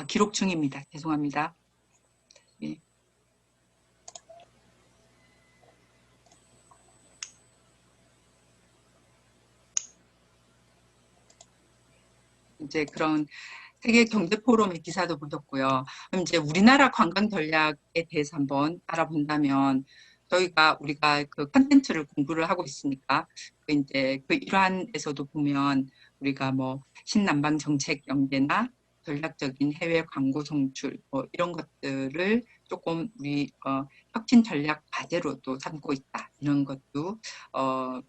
기록 중입니다. 죄송합니다. 예. 이제 그런 세계 경제 포럼의 기사도 보셨고요. 그럼 이제 우리나라 관광 전략에 대해서 한번 알아본다면 우리가 그 컨텐츠를 공부를 하고 있으니까 이제 그 일환에서도 보면 우리가 뭐 신남방 정책 연계나 전략적인 해외 광고 송출 뭐 이런 것들을 조금 우리 혁신 전략 과제로도 삼고 있다. 이런 것도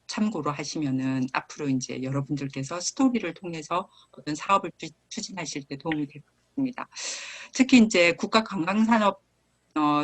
참고로 하시면은 앞으로 이제 여러분들께서 스토리를 통해서 어떤 사업을 추진하실 때 도움이 될 것 같습니다. 특히 이제 국가 관광산업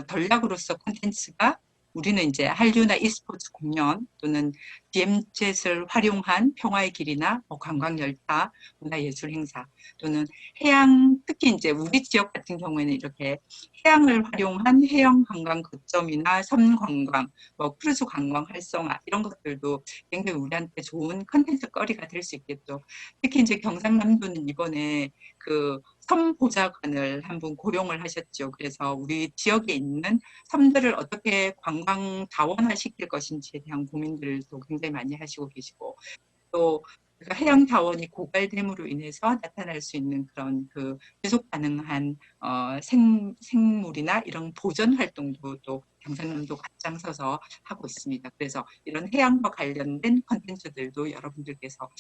전략으로서 콘텐츠가 우리는 이제 한류나 e스포츠 공연 또는 BM젯을 활용한 평화의 길이나 관광열차, 문화예술 행사 또는 해양, 특히 이제 우리 지역 같은 경우에는 이렇게 해양을 활용한 해양 관광 거점이나 섬 관광, 뭐 크루즈 관광 활성화 이런 것들도 굉장히 우리한테 좋은 컨텐츠 거리가 될 수 있겠죠. 특히 이제 경상남도는 이번에 그 섬 보좌관을 한 분 고용을 하셨죠. 그래서 우리 지역에 있는 섬들을 어떻게 관광 자원화시킬 것인지에 대한 고민들도 굉장히 많이 하시고 계시고 또 해양 자원이 고갈됨으로 인해서 나타날 수 있는 그런 그 지속 가능한 생물이나 이런 보전 활동도 또 경상남도 앞장서서 하고 있습니다. 그래서 이런 해양과 관련된 컨텐츠들도 여러분들께서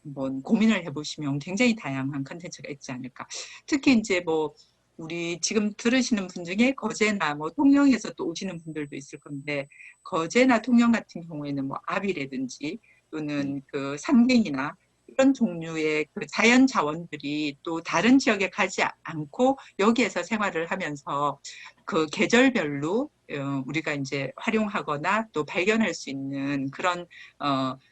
한번 고민을 해보시면 굉장히 다양한 컨텐츠가 있지 않을까. 특히 이제 뭐 우리 지금 들으시는 분 중에 거제나 뭐 통영에서 또 오시는 분들도 있을 건데 거제나 통영 같은 경우에는 뭐 아비라든지 또는 그 삼갱이나 이런 종류의 그 자연 자원들이 또 다른 지역에 가지 않고 여기에서 생활을 하면서 그 계절별로 우리가 이제 활용하거나 또 발견할 수 있는 그런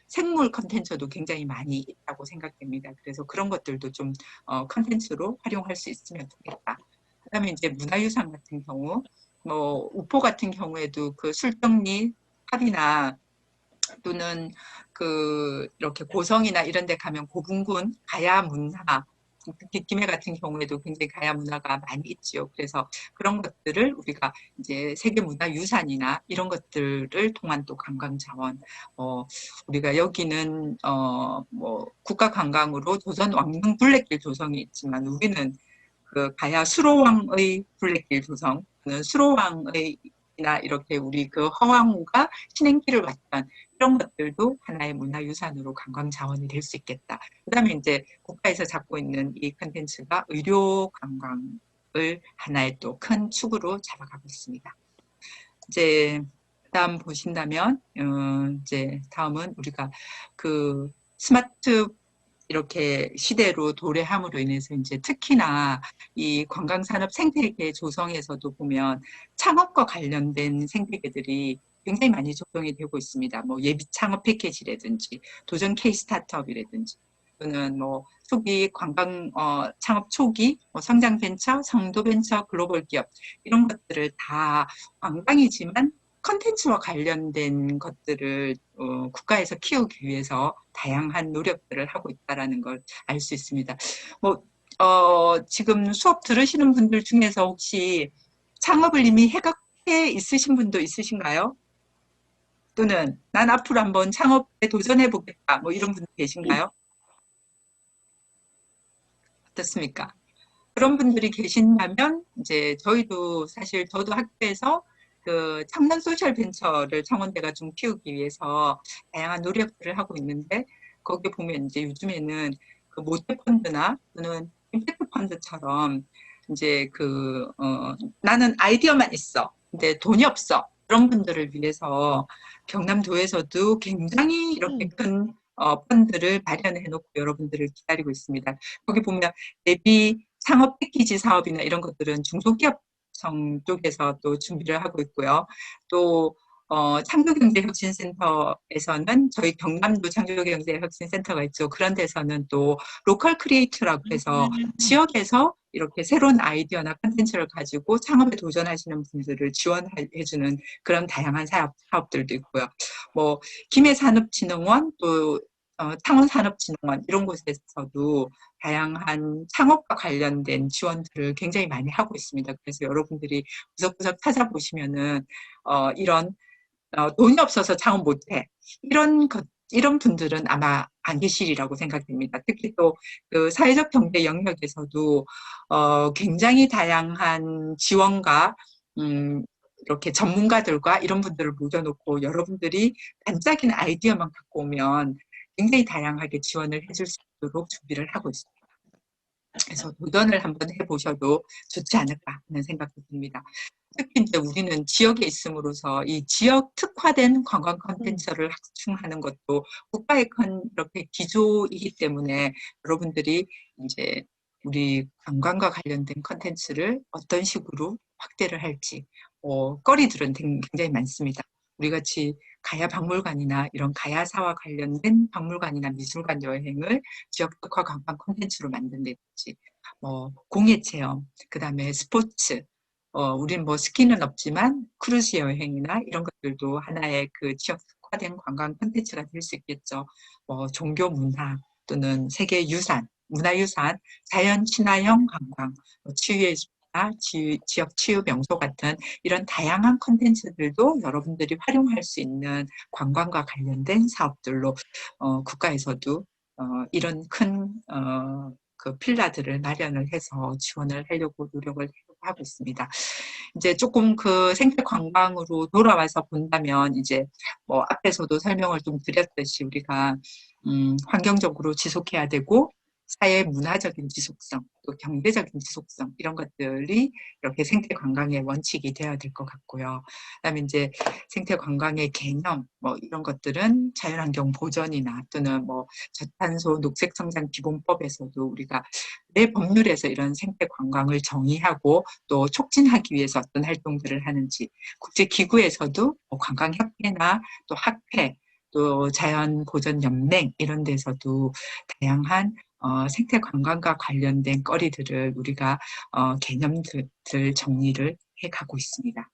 생물 컨텐츠도 굉장히 많이 있다고 생각됩니다. 그래서 그런 것들도 좀 컨텐츠로 활용할 수 있으면 좋겠다. 그다음에 이제 문화유산 같은 경우, 뭐 우포 같은 경우에도 그 술정리 탑이나 또는 그 이렇게 고성이나 이런 데 가면 고분군 가야 문화, 특히 김해 같은 경우에도 굉장히 가야 문화가 많이 있죠. 그래서 그런 것들을 우리가 이제 세계문화유산이나 이런 것들을 통한 또 관광자원, 우리가 여기는 뭐 국가관광으로 조선 왕릉 둘레길 조성이 있지만 우리는 그 가야 수로왕의 둘레길 조성, 수로왕의 이나 이렇게 우리 그 허왕우가 신행길을 왔던 이런 것들도 하나의 문화유산으로 관광 자원이 될 수 있겠다. 그다음에 이제 국가에서 잡고 있는 이 컨텐츠가 의료 관광을 하나의 또 큰 축으로 잡아가고 있습니다. 이제 다음 보신다면 이제 다음은 우리가 그 스마트 이렇게 시대로 도래함으로 인해서 이제 특히나 이 관광산업 생태계 조성에서도 보면 창업과 관련된 생태계들이 굉장히 많이 조성이 되고 있습니다. 뭐 예비 창업 패키지라든지 도전 K 스타트업이라든지 또는 뭐 초기 관광 창업 초기 성장 벤처, 성도 벤처, 글로벌 기업 이런 것들을 다 관광이지만 컨텐츠와 관련된 것들을 국가에서 키우기 위해서 다양한 노력들을 하고 있다는 걸 알 수 있습니다. 뭐, 지금 수업 들으시는 분들 중에서 혹시 창업을 이미 해 있으신 분도 있으신가요? 또는 난 앞으로 한번 창업에 도전해 보겠다. 뭐 이런 분들 계신가요? 어떻습니까? 그런 분들이 계신다면 이제 저희도 사실 저도 학교에서 그 청년 소셜 벤처를 청원대가 좀 키우기 위해서 다양한 노력들을 하고 있는데 거기에 보면 이제 요즘에는 그 모태 펀드나 또는 임팩트 펀드처럼 이제 나는 아이디어만 있어. 근데 돈이 없어. 그런 분들을 위해서 경남도에서도 굉장히 이렇게 큰 펀드를 마련해 놓고 여러분들을 기다리고 있습니다. 거기 보면 예비 창업 패키지 사업이나 이런 것들은 중소기업청 쪽에서 또 준비를 하고 있고요. 또 창조경제혁신센터에서는 저희 경남도 창조경제혁신센터가 있죠. 그런 데서는 또 로컬 크리에이터라고 해서 지역에서 이렇게 새로운 아이디어나 컨텐츠를 가지고 창업에 도전하시는 분들을 지원해주는 그런 다양한 사업들도 있고요. 뭐 김해산업진흥원 또 창원산업진흥원 이런 곳에서도 다양한 창업과 관련된 지원들을 굉장히 많이 하고 있습니다. 그래서 여러분들이 구석구석 찾아보시면은 이런 돈이 없어서 창업 못해 이런 분들은 아마 안 계시리라고 생각됩니다. 특히 또 그 사회적 경제 영역에서도 굉장히 다양한 지원과 이렇게 전문가들과 이런 분들을 모셔놓고 여러분들이 반짝이는 아이디어만 갖고 오면 굉장히 다양하게 지원을 해줄 수 있도록 준비를 하고 있습니다. 그래서 도전을 한번 해보셔도 좋지 않을까 하는 생각이 듭니다. 특히 이제 우리는 지역에 있음으로써 이 지역 특화된 관광 콘텐츠를 확충하는 것도 국가의 큰 이렇게 기조이기 때문에 여러분들이 이제 우리 관광과 관련된 콘텐츠를 어떤 식으로 확대를 할지 거리들은 굉장히 많습니다. 우리 같이 가야 박물관이나 이런 가야사와 관련된 박물관이나 미술관 여행을 지역 특화 관광 콘텐츠로 만든다든지 공예 체험, 그 다음에 스포츠, 우린 뭐 스키는 없지만 크루즈 여행이나 이런 것들도 하나의 그 지역 특화된 관광 콘텐츠가 될 수 있겠죠. 종교 문화 또는 세계 유산, 문화유산, 자연 친화형 관광, 치유의 숲이나 지역 치유 명소 같은 이런 다양한 콘텐츠들도 여러분들이 활용할 수 있는 관광과 관련된 사업들로 국가에서도 이런 큰 그 필라들을 마련을 해서 지원을 하려고 노력을 하고 있습니다. 이제 조금 그 생태 관광으로 돌아와서 본다면 이제 뭐 앞에서도 설명을 좀 드렸듯이 우리가 환경적으로 지속해야 되고 사회 문화적인 지속성, 또 경제적인 지속성 이런 것들이 이렇게 생태 관광의 원칙이 되어야 될 것 같고요. 그다음에 이제 생태 관광의 개념 뭐 이런 것들은 자연환경 보전이나 또는 뭐 저탄소 녹색성장 기본법에서도 우리가 내 법률에서 이런 생태 관광을 정의하고 또 촉진하기 위해서 어떤 활동들을 하는지 국제기구에서도 뭐 관광협회나 또 학회 또 자연보전연맹 이런 데서도 다양한 생태 관광과 관련된 거리들을 우리가 개념들 정리를 해가고 있습니다.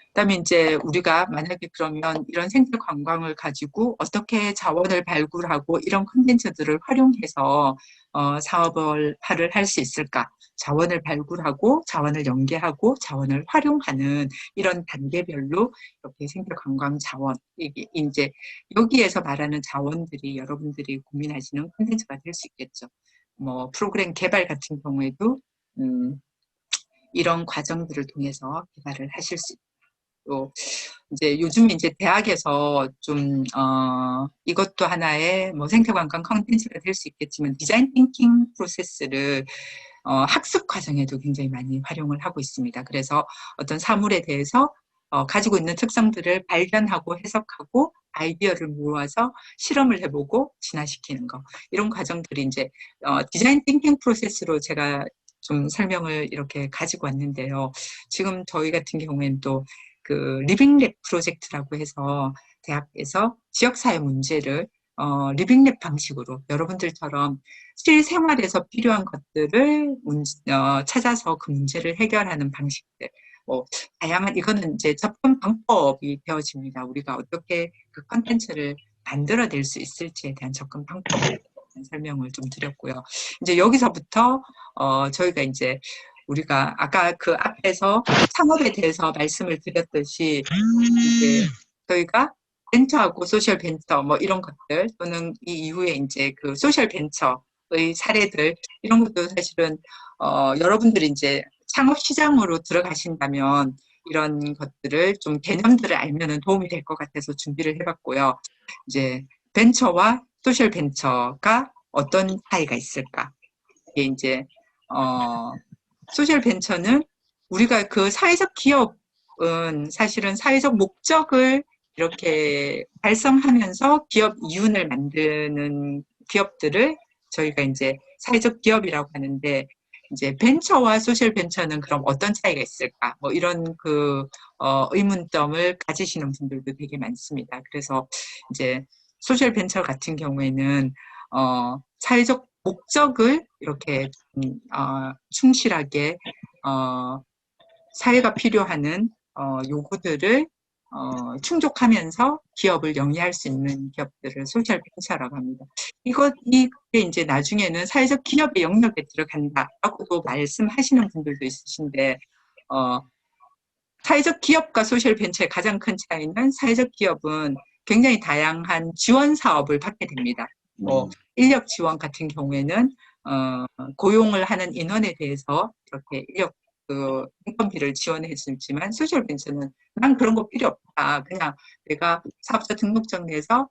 그다음에 이제 우리가 만약에 그러면 이런 생태 관광을 가지고 어떻게 자원을 발굴하고 이런 콘텐츠들을 활용해서 사업을 할 수 있을까? 자원을 발굴하고 자원을 연계하고 자원을 활용하는 이런 단계별로 이렇게 생태 관광 자원 이게 이제 여기에서 말하는 자원들이 여러분들이 고민하시는 콘텐츠가 될 수 있겠죠. 뭐 프로그램 개발 같은 경우에도 이런 과정들을 통해서 개발을 하실 수 있고 또 이제 요즘 이제 대학에서 좀 이것도 하나의 뭐 생태관광 컨텐츠가 될 수 있겠지만 디자인 띵킹 프로세스를 학습 과정에도 굉장히 많이 활용을 하고 있습니다. 그래서 어떤 사물에 대해서 가지고 있는 특성들을 발견하고 해석하고 아이디어를 모아서 실험을 해보고 진화시키는 거 이런 과정들이 이제 디자인 띵킹 프로세스로 제가 좀 설명을 이렇게 가지고 왔는데요. 지금 저희 같은 경우에는 또 그 리빙랩 프로젝트라고 해서 대학에서 지역사회 문제를 리빙랩 방식으로 여러분들처럼 실생활에서 필요한 것들을 찾아서 그 문제를 해결하는 방식들 다양한 이거는 이제 접근 방법이 되어집니다. 우리가 어떻게 그 컨텐츠를 만들어낼 수 있을지에 대한 접근 방법에 대한 설명을 좀 드렸고요. 이제 여기서부터 저희가 이제 우리가 아까 그 앞에서 창업에 대해서 말씀을 드렸듯이 이제 저희가 벤처하고 소셜 벤처 뭐 이런 것들 또는 이 이후에 이제 그 소셜 벤처의 사례들 이런 것도 사실은 여러분들이 이제 창업 시장으로 들어가신다면 이런 것들을 좀 개념들을 알면은 도움이 될 것 같아서 준비를 해봤고요. 이제 벤처와 소셜 벤처가 어떤 차이가 있을까? 이게 이제 소셜 벤처는 우리가 그 사회적 기업은 사실은 사회적 목적을 이렇게 달성하면서 기업 이윤을 만드는 기업들을 저희가 이제 사회적 기업이라고 하는데 이제 벤처와 소셜 벤처는 그럼 어떤 차이가 있을까? 뭐 이런 그 의문점을 가지시는 분들도 되게 많습니다. 그래서 이제 소셜 벤처 같은 경우에는 사회적 목적을 이렇게 충실하게 사회가 필요하는 요구들을 충족하면서 기업을 영위할 수 있는 기업들을 소셜 벤처라고 합니다. 이게 이제 나중에는 사회적 기업의 영역에 들어간다라고도 말씀하시는 분들도 있으신데, 사회적 기업과 소셜 벤처의 가장 큰 차이는 사회적 기업은 굉장히 다양한 지원 사업을 받게 됩니다. 인력 지원 같은 경우에는 고용을 하는 인원에 대해서 이렇게 인건비를 지원해 주지만 소셜 벤처는 난 그런 거 필요 없다. 그냥 내가 사업자 등록증 내서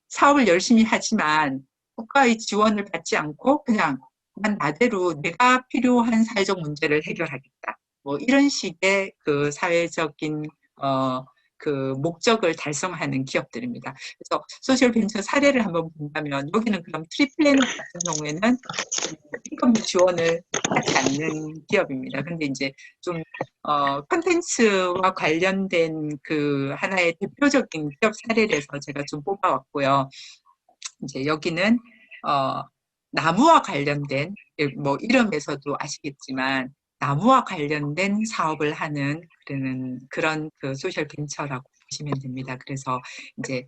사업을 열심히 하지만 국가의 지원을 받지 않고 그냥 난 나대로 내가 필요한 사회적 문제를 해결하겠다. 뭐 이런 식의 그 사회적인 그 목적을 달성하는 기업들입니다. 그래서 소셜 벤처 사례를 한번 본다면 여기는 그럼 트리플래닛 같은 경우에는 인건비 지원을 하지 않는 기업입니다. 근데 이제 좀 콘텐츠와 관련된 그 하나의 대표적인 기업 사례에서 제가 좀 뽑아왔고요. 이제 여기는 나무와 관련된 뭐 이름에서도 아시겠지만 나무와 관련된 사업을 하는 그런 그 소셜 벤처라고 보시면 됩니다. 그래서 이제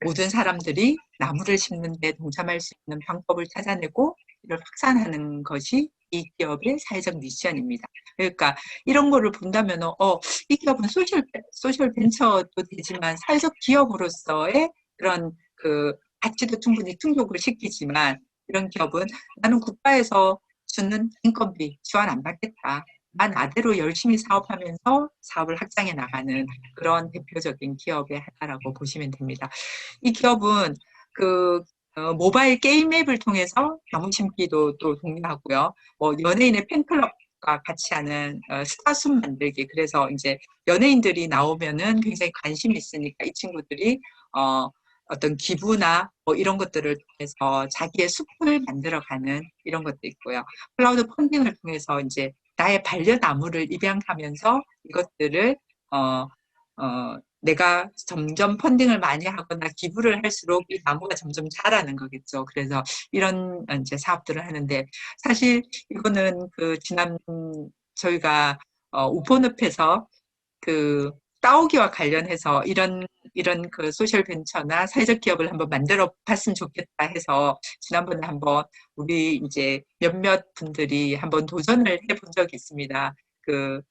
모든 사람들이 나무를 심는 데 동참할 수 있는 방법을 찾아내고 이를 확산하는 것이 이 기업의 사회적 미션입니다. 그러니까 이런 거를 본다면 이 기업은 소셜 벤처도 되지만 사회적 기업으로서의 그런 그 가치도 충분히 충족을 시키지만 이런 기업은 나는 국가에서 주는 인건비 지원 안 받겠다. 난 나대로 열심히 사업하면서 사업을 확장해 나가는 그런 대표적인 기업의 하나라고 보시면 됩니다. 이 기업은 그 모바일 게임 앱을 통해서 나무 심기도 또 독려하고요. 뭐 연예인의 팬클럽과 같이 하는 스타숲 만들기. 그래서 이제 연예인들이 나오면은 굉장히 관심이 있으니까 이 친구들이 어떤 기부나 뭐 이런 것들을 통해서 자기의 숲을 만들어가는 이런 것도 있고요. 클라우드 펀딩을 통해서 이제 나의 반려나무를 입양하면서 이것들을 내가 점점 펀딩을 많이 하거나 기부를 할수록 이 나무가 점점 자라는 거겠죠. 그래서 이런 이제 사업들을 하는데 사실 이거는 그 지난 저희가 우폰읍에서 그 따오기와 관련해서 이런 그 소셜 벤처나 사회적 기업을 한번 만들어 봤으면 좋겠다 해서 지난번에 한번 우리 이제 몇몇 분들이 한번 도전을 해본 적이 있습니다. 그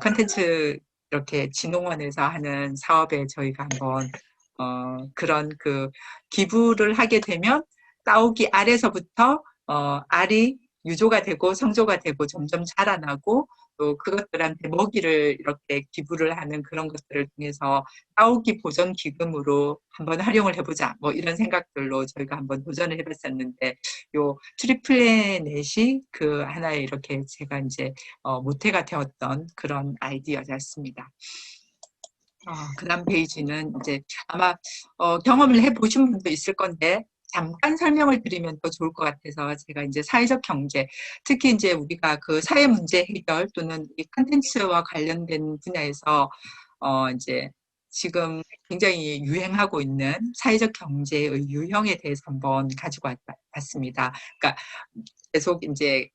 컨텐츠 이렇게 진흥원에서 하는 사업에 저희가 한번 그런 그 기부를 하게 되면 따오기 알에서부터 알이 유조가 되고 성조가 되고 점점 자라나고 또 그것들한테 먹이를 이렇게 기부를 하는 그런 것들을 통해서 따오기 보존 기금으로 한번 활용을 해보자 뭐 이런 생각들로 저희가 한번 도전을 해봤었는데 요 트리플래넷이 그 하나의 이렇게 제가 이제 모태가 되었던 그런 아이디어였습니다. 그 다음 페이지는 이제 아마 경험을 해보신 분도 있을 건데 잠깐 설명을 드리면 더 좋을 것 같아서 제가 이제 사회적 경제, 특히 이제 우리가 그 사회 문제 해결 또는 이 컨텐츠와 관련된 분야에서 이제 지금 굉장히 유행하고 있는 사회적 경제의 유형에 대해서 한번 가지고 왔습니다. 그러니까 계속 이제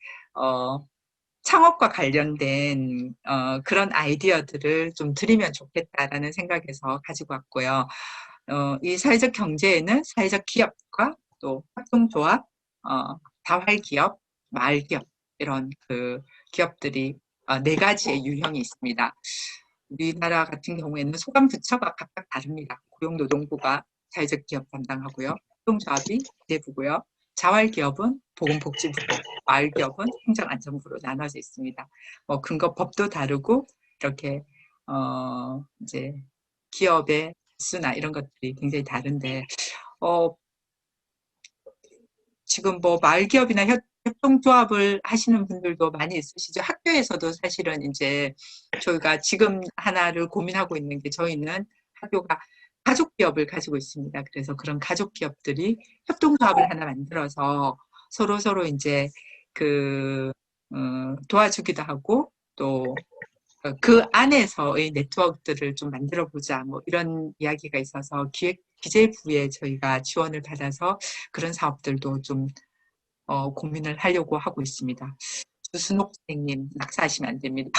창업과 관련된 그런 아이디어들을 좀 드리면 좋겠다라는 생각에서 가지고 왔고요. 이 사회적 경제에는 사회적 기업과 또 협동조합, 다활기업, 마을기업 이런 그 기업들이 네 가지의 유형이 있습니다. 우리나라 같은 경우에는 소관부처가 각각 다릅니다. 고용노동부가 사회적 기업 담당하고요. 협동조합이 기재부고요. 자활기업은 보건복지부고 마을기업은 행정안전부로 나눠져 있습니다. 근거법도 다르고 이렇게 이제 기업의 수나 이런 것들이 굉장히 다른데 지금 뭐 마을기업이나 협동조합을 하시는 분들도 많이 있으시죠. 학교에서도 사실은 이제 저희가 지금 하나를 고민하고 있는 게 저희는 학교가 가족기업을 가지고 있습니다. 그래서 그런 가족기업들이 협동조합을 하나 만들어서 서로 이제 그 도와주기도 하고 또 그 안에서의 네트워크들을 좀 만들어 보자 뭐 이런 이야기가 있어서 기재부에 저희가 지원을 받아서 그런 사업들도 좀 고민을 하려고 하고 있습니다. 주순옥 선생님 낙사하시면 안 됩니다.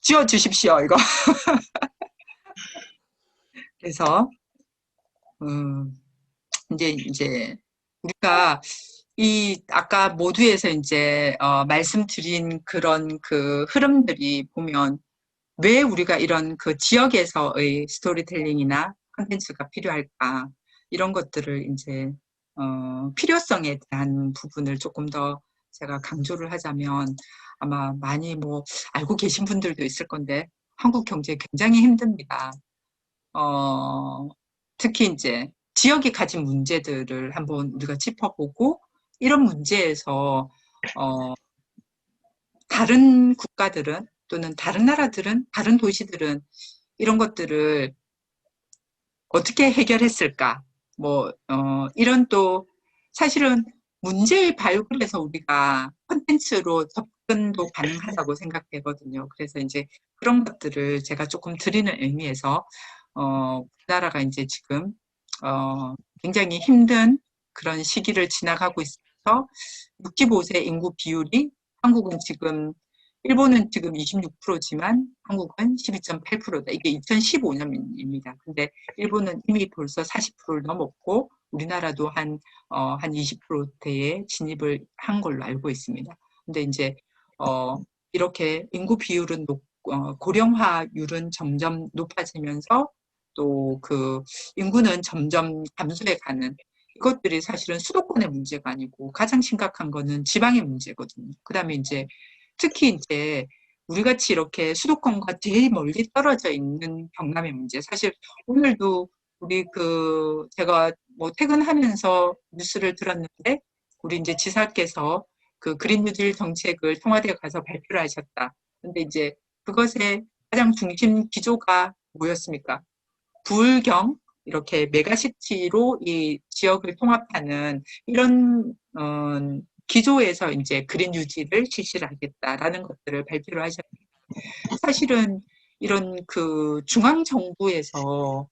지워 주십시오, 이거. 그래서 이제 우리가 이 아까 모두에서 이제 말씀드린 그런 그 흐름들이 보면 왜 우리가 이런 그 지역에서의 스토리텔링이나 콘텐츠가 필요할까 이런 것들을 이제 필요성에 대한 부분을 조금 더 제가 강조를 하자면 아마 많이 뭐 알고 계신 분들도 있을 건데 한국 경제 굉장히 힘듭니다. 특히 이제 지역이 가진 문제들을 한번 우리가 짚어보고 이런 문제에서 다른 국가들은 또는 다른 나라들은 다른 도시들은 이런 것들을 어떻게 해결했을까? 뭐 이런 또 사실은 문제의 발굴에서 우리가 콘텐츠로 접근도 가능하다고 생각되거든요. 그래서 이제 그런 것들을 제가 조금 드리는 의미에서 우리나라가 이제 지금 굉장히 힘든 그런 시기를 지나가고 있어서 65세 인구 비율이 한국은 지금 일본은 지금 26%지만 한국은 12.8%다. 이게 2015년입니다. 근데 일본은 이미 벌써 40%를 넘었고 우리나라도 한 20%대에 진입을 한 걸로 알고 있습니다. 근데 이제 이렇게 인구 비율은 고령화율은 점점 높아지면서 또 그 인구는 점점 감소해 가는 이것들이 사실은 수도권의 문제가 아니고 가장 심각한 거는 지방의 문제거든요. 그다음에 이제 특히 이제 우리 같이 이렇게 수도권과 제일 멀리 떨어져 있는 경남의 문제. 사실 오늘도 우리 제가 뭐 퇴근하면서 뉴스를 들었는데 우리 이제 지사께서 그 그린 뉴딜 정책을 청와대에 가서 발표를 하셨다. 근데 이제 그것의 가장 중심 기조가 뭐였습니까? 부울경 이렇게 메가시티로 이 지역을 통합하는 이런 기조에서 이제 그린 뉴딜을 실시를 하겠다라는 것들을 발표를 하셨습니다. 사실은 이런 그 중앙 정부에서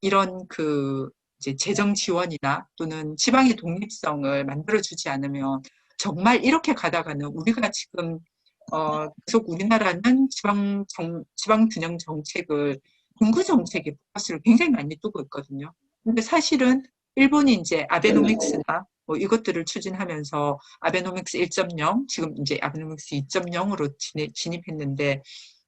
이런 그 이제 재정 지원이나 또는 지방의 독립성을 만들어주지 않으면 정말 이렇게 가다가는 우리가 지금 계속 우리나라는 지방 균형 정책을 인구 정책에 포커스를 굉장히 많이 두고 있거든요. 근데 사실은 일본이 이제 아베노믹스나 뭐 이것들을 추진하면서 아베노믹스 1.0, 지금 이제 아베노믹스 2.0으로 진입했는데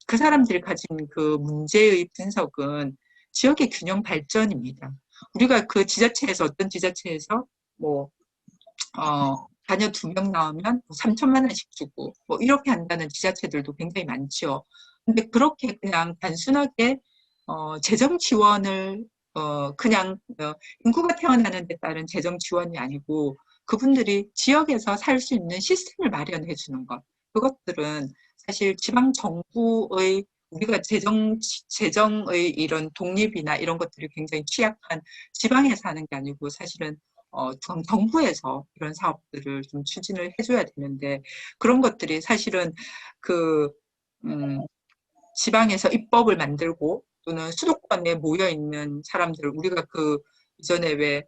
그 사람들이 가진 그 문제의 분석은 지역의 균형 발전입니다. 우리가 그 지자체에서 어떤 지자체에서 뭐 자녀 2명 나오면 3천만 원씩 주고 뭐 이렇게 한다는 지자체들도 굉장히 많죠. 근데 그렇게 그냥 단순하게 재정 지원을 그냥 인구가 태어나는 데 따른 재정 지원이 아니고 그분들이 지역에서 살 수 있는 시스템을 마련해 주는 것. 그것들은 사실 지방 정부의 우리가 재정의 이런 독립이나 이런 것들이 굉장히 취약한 지방에서 하는 게 아니고 사실은 정부에서 이런 사업들을 좀 추진을 해줘야 되는데 그런 것들이 사실은 그 지방에서 입법을 만들고 또는 수도권에 모여 있는 사람들 우리가 그 이전에 왜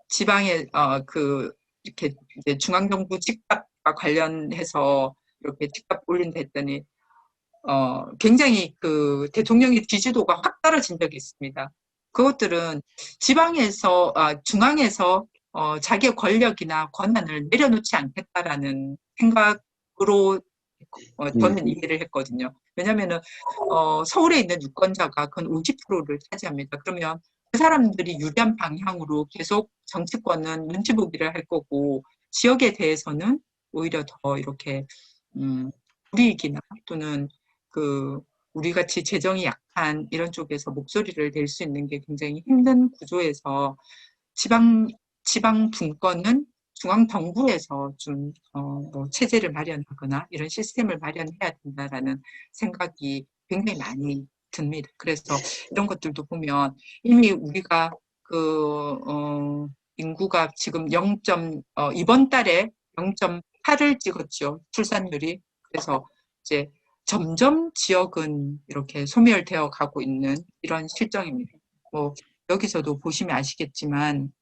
지방에 이렇게 이제 중앙정부 집값과 관련해서 이렇게 집값 올린다 했더니 굉장히 그 대통령의 지지도가 확 떨어진 적이 있습니다. 그것들은 중앙에서 자기의 권력이나 권한을 내려놓지 않겠다라는 생각으로 저는 이해를 했거든요. 왜냐면은 서울에 있는 유권자가 그 50%를 차지합니다. 그러면 그 사람들이 유리한 방향으로 계속 정치권은 눈치 보기를 할 거고 지역에 대해서는 오히려 더 이렇게 불이익이나 또는 우리 같이 재정이 약한 이런 쪽에서 목소리를 낼 수 있는 게 굉장히 힘든 구조에서 지방 분권은 중앙 정부에서 좀 뭐 체제를 마련하거나 이런 시스템을 마련해야 된다라는 생각이 굉장히 많이 듭니다. 그래서 이런 것들도 보면 이미 우리가 인구가 지금 이번 달에 0.8을 찍었죠. 출산율이. 그래서 이제 점점 지역은 이렇게 소멸되어 가고 있는 이런 실정입니다. 뭐 여기서도 보시면 아시겠지만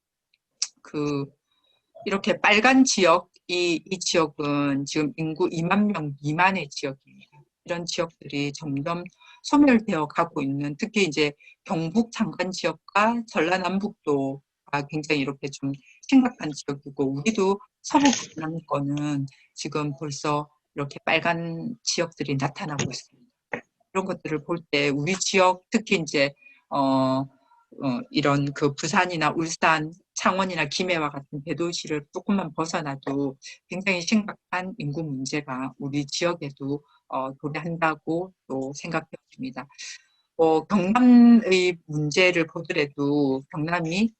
이렇게 빨간 지역, 이 지역은 지금 인구 2만 명 미만의 지역입니다. 이런 지역들이 점점 소멸되어 가고 있는, 특히 이제 경북 장관 지역과 전라남북도가 굉장히 이렇게 좀 심각한 지역이고, 우리도 서부 북남권은 지금 벌써 이렇게 빨간 지역들이 나타나고 있습니다. 이런 것들을 볼 때 우리 지역, 특히 이제 이런 그 부산이나 울산, 창원이나 김해와 같은 대도시를 조금만 벗어나도 굉장히 심각한 인구 문제가 우리 지역에도 도래한다고 또 생각해 봅니다. 경남의 문제를 보더라도 경남이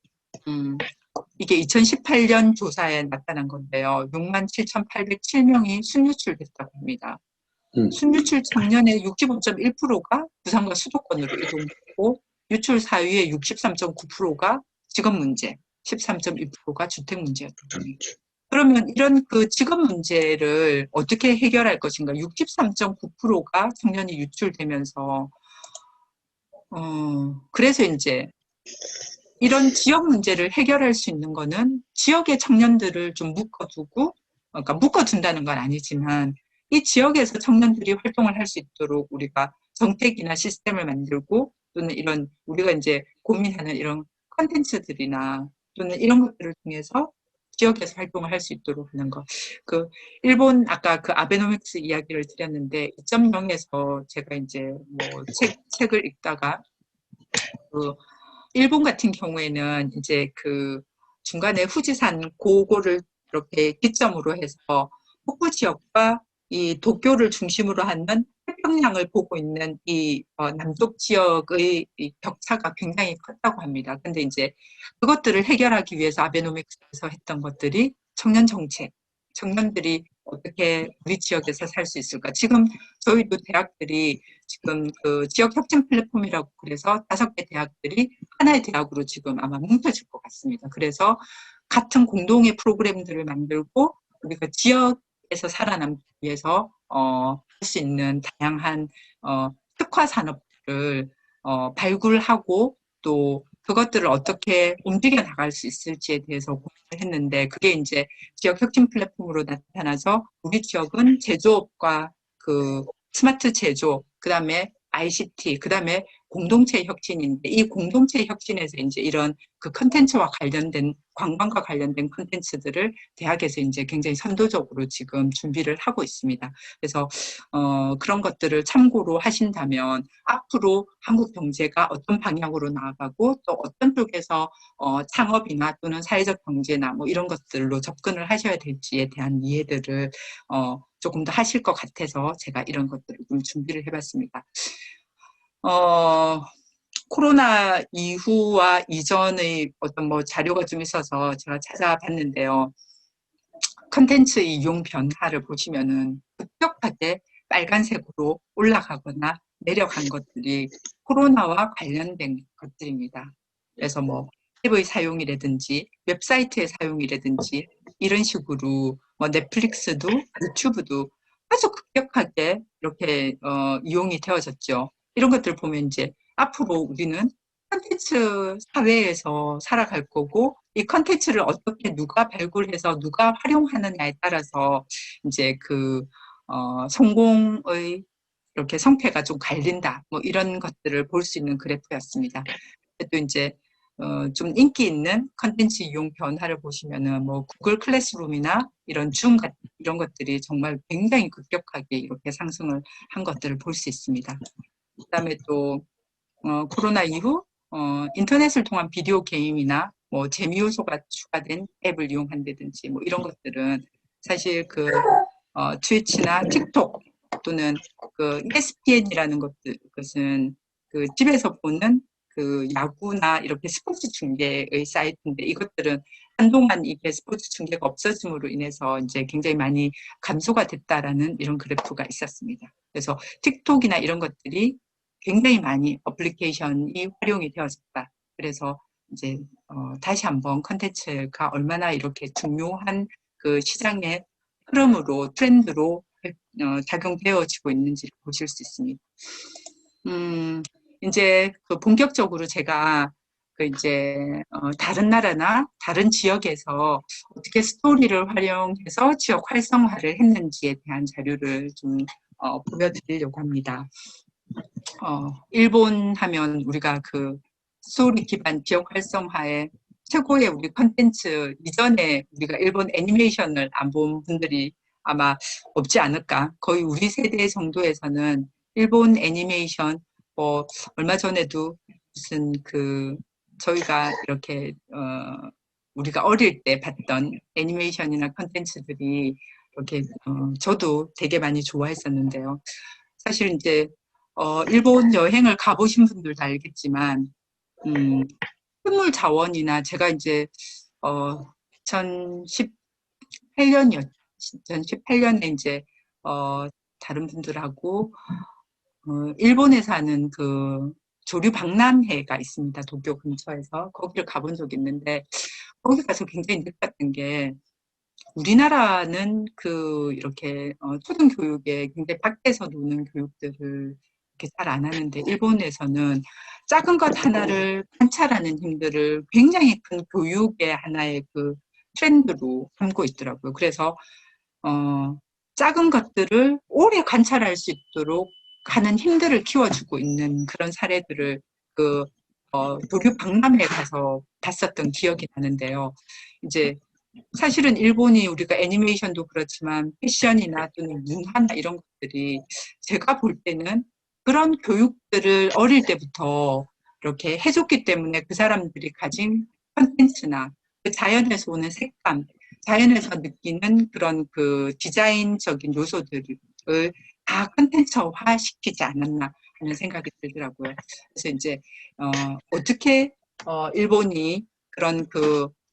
이게 2018년 조사에 나타난 건데요. 67,807명이 순유출됐다고 합니다. 순유출 작년에 65.1%가 부산과 수도권으로 이동했고, 유출 4위의 63.9%가 직업 문제, 13.2%가 주택 문제였다. 그러면 이런 그 직업 문제를 어떻게 해결할 것인가? 63.9%가 청년이 유출되면서, 그래서 이제 이런 지역 문제를 해결할 수 있는 거는 지역의 청년들을 좀 묶어두고, 그러니까 묶어둔다는 건 아니지만, 이 지역에서 청년들이 활동을 할 수 있도록 우리가 정책이나 시스템을 만들고, 또는 이런 우리가 이제 고민하는 이런 컨텐츠들이나 또는 이런 것들을 통해서 지역에서 활동을 할 수 있도록 하는 거. 그 일본 아까 그 아베노믹스 이야기를 드렸는데 2.0에서 제가 이제 뭐 책을 읽다가 그 일본 같은 경우에는 이제 그 중간에 후지산 고고를 이렇게 기점으로 해서 북부 지역과 이 도쿄를 중심으로 하는 태평양을 보고 있는 이 남쪽 지역의 이 격차가 굉장히 컸다고 합니다. 근데 이제 그것들을 해결하기 위해서 아베노믹스에서 했던 것들이 청년 정책, 청년들이 어떻게 우리 지역에서 살 수 있을까? 지금 저희도 대학들이 지금 그 지역 혁신 플랫폼이라고 그래서 5개 대학들이 하나의 대학으로 지금 아마 뭉쳐질 것 같습니다. 그래서 같은 공동의 프로그램들을 만들고 우리가 지역에서 살아남기 위해서 할 수 있는 다양한 특화 산업들을 발굴하고 또 그것들을 어떻게 움직여 나갈 수 있을지에 대해서 고민을 했는데 그게 이제 지역 혁신 플랫폼으로 나타나서 우리 지역은 제조업과 그 스마트 제조, 그다음에 ICT, 그다음에 공동체 혁신인데 이 공동체 혁신에서 이제 이런 그 컨텐츠와 관련된 관광과 관련된 컨텐츠들을 대학에서 이제 굉장히 선도적으로 지금 준비를 하고 있습니다. 그래서 그런 것들을 참고로 하신다면 앞으로 한국 경제가 어떤 방향으로 나아가고 또 어떤 쪽에서 창업이나 또는 사회적 경제나 뭐 이런 것들로 접근을 하셔야 될지에 대한 이해들을 조금 더 하실 것 같아서 제가 이런 것들을 좀 준비를 해봤습니다. 코로나 이후와 이전의 어떤 뭐 자료가 좀 있어서 제가 찾아봤는데요. 컨텐츠 이용 변화를 보시면은 급격하게 빨간색으로 올라가거나 내려간 것들이 코로나와 관련된 것들입니다. 그래서 뭐 탭의 사용이라든지 웹사이트의 사용이라든지 이런 식으로 뭐 넷플릭스도 유튜브도 아주 급격하게 이렇게 이용이 되어졌죠. 이런 것들 보면 이제 앞으로 우리는 컨텐츠 사회에서 살아갈 거고 이 컨텐츠를 어떻게 누가 발굴해서 누가 활용하느냐에 따라서 이제 그 성공의 이렇게 성패가 좀 갈린다. 뭐 이런 것들을 볼 수 있는 그래프였습니다. 또 이제 좀 인기 있는 컨텐츠 이용 변화를 보시면은 뭐 구글 클래스룸이나 이런 줌 같은 이런 것들이 정말 굉장히 급격하게 이렇게 상승을 한 것들을 볼 수 있습니다. 그다음에 또 코로나 이후 인터넷을 통한 비디오 게임이나 뭐 재미 요소가 추가된 앱을 이용한다든지 뭐 이런 것들은 사실 그 트위치나 틱톡 또는 그 ESPN이라는 것은 그 집에서 보는 그 야구나 이렇게 스포츠 중계의 사이트인데 이것들은 한동안 이게 스포츠 중계가 없어짐으로 인해서 이제 굉장히 많이 감소가 됐다라는 이런 그래프가 있었습니다. 그래서 틱톡이나 이런 것들이 굉장히 많이 어플리케이션이 활용이 되어졌다. 그래서 이제 다시 한번 컨텐츠가 얼마나 이렇게 중요한 그 시장의 흐름으로 트렌드로 작용되어지고 있는지를 보실 수 있습니다. 이제 그 본격적으로 제가 그 이제 다른 나라나 다른 지역에서 어떻게 스토리를 활용해서 지역 활성화를 했는지에 대한 자료를 좀 보여드리려고 합니다. 일본 하면 우리가 그 스토리 기반 지역 활성화의 최고의 우리 컨텐츠, 이전에 우리가 일본 애니메이션을 안 본 분들이 아마 없지 않을까. 거의 우리 세대 정도에서는 일본 애니메이션, 얼마 전에도 무슨 저희가 이렇게 우리가 어릴 때 봤던 애니메이션이나 컨텐츠들이 이렇게 저도 되게 많이 좋아했었는데요. 사실 이제 일본 여행을 가보신 분들도 알겠지만 생물 자원이나 제가 이제 2018년에 이제 다른 분들하고 일본에 사는 그 조류 박람회가 있습니다. 도쿄 근처에서 거기를 가본 적이 있는데 거기 가서 굉장히 느꼈던 게 우리나라는 이렇게 초등 교육에 굉장히 밖에서 노는 교육들을 이렇게 잘 안 하는데 일본에서는 작은 것 하나를 관찰하는 힘들을 굉장히 큰 교육의 하나의 그 트렌드로 삼고 있더라고요. 그래서 작은 것들을 오래 관찰할 수 있도록 하는 힘들을 키워주고 있는 그런 사례들을 도쿄 박람회에 가서 봤었던 기억이 나는데요. 이제 사실은 일본이 우리가 애니메이션도 그렇지만 패션이나 또는 문화나 이런 것들이 제가 볼 때는 그런 교육들을 어릴 때부터 이렇게 해줬기 때문에 그 사람들이 가진 컨텐츠나 그 자연에서 오는 색감, 자연에서 느끼는 그런 그 디자인적인 요소들을 다 컨텐츠화 시키지 않았나 하는 생각이 들더라고요. 그래서 이제 어떻게 일본이 그런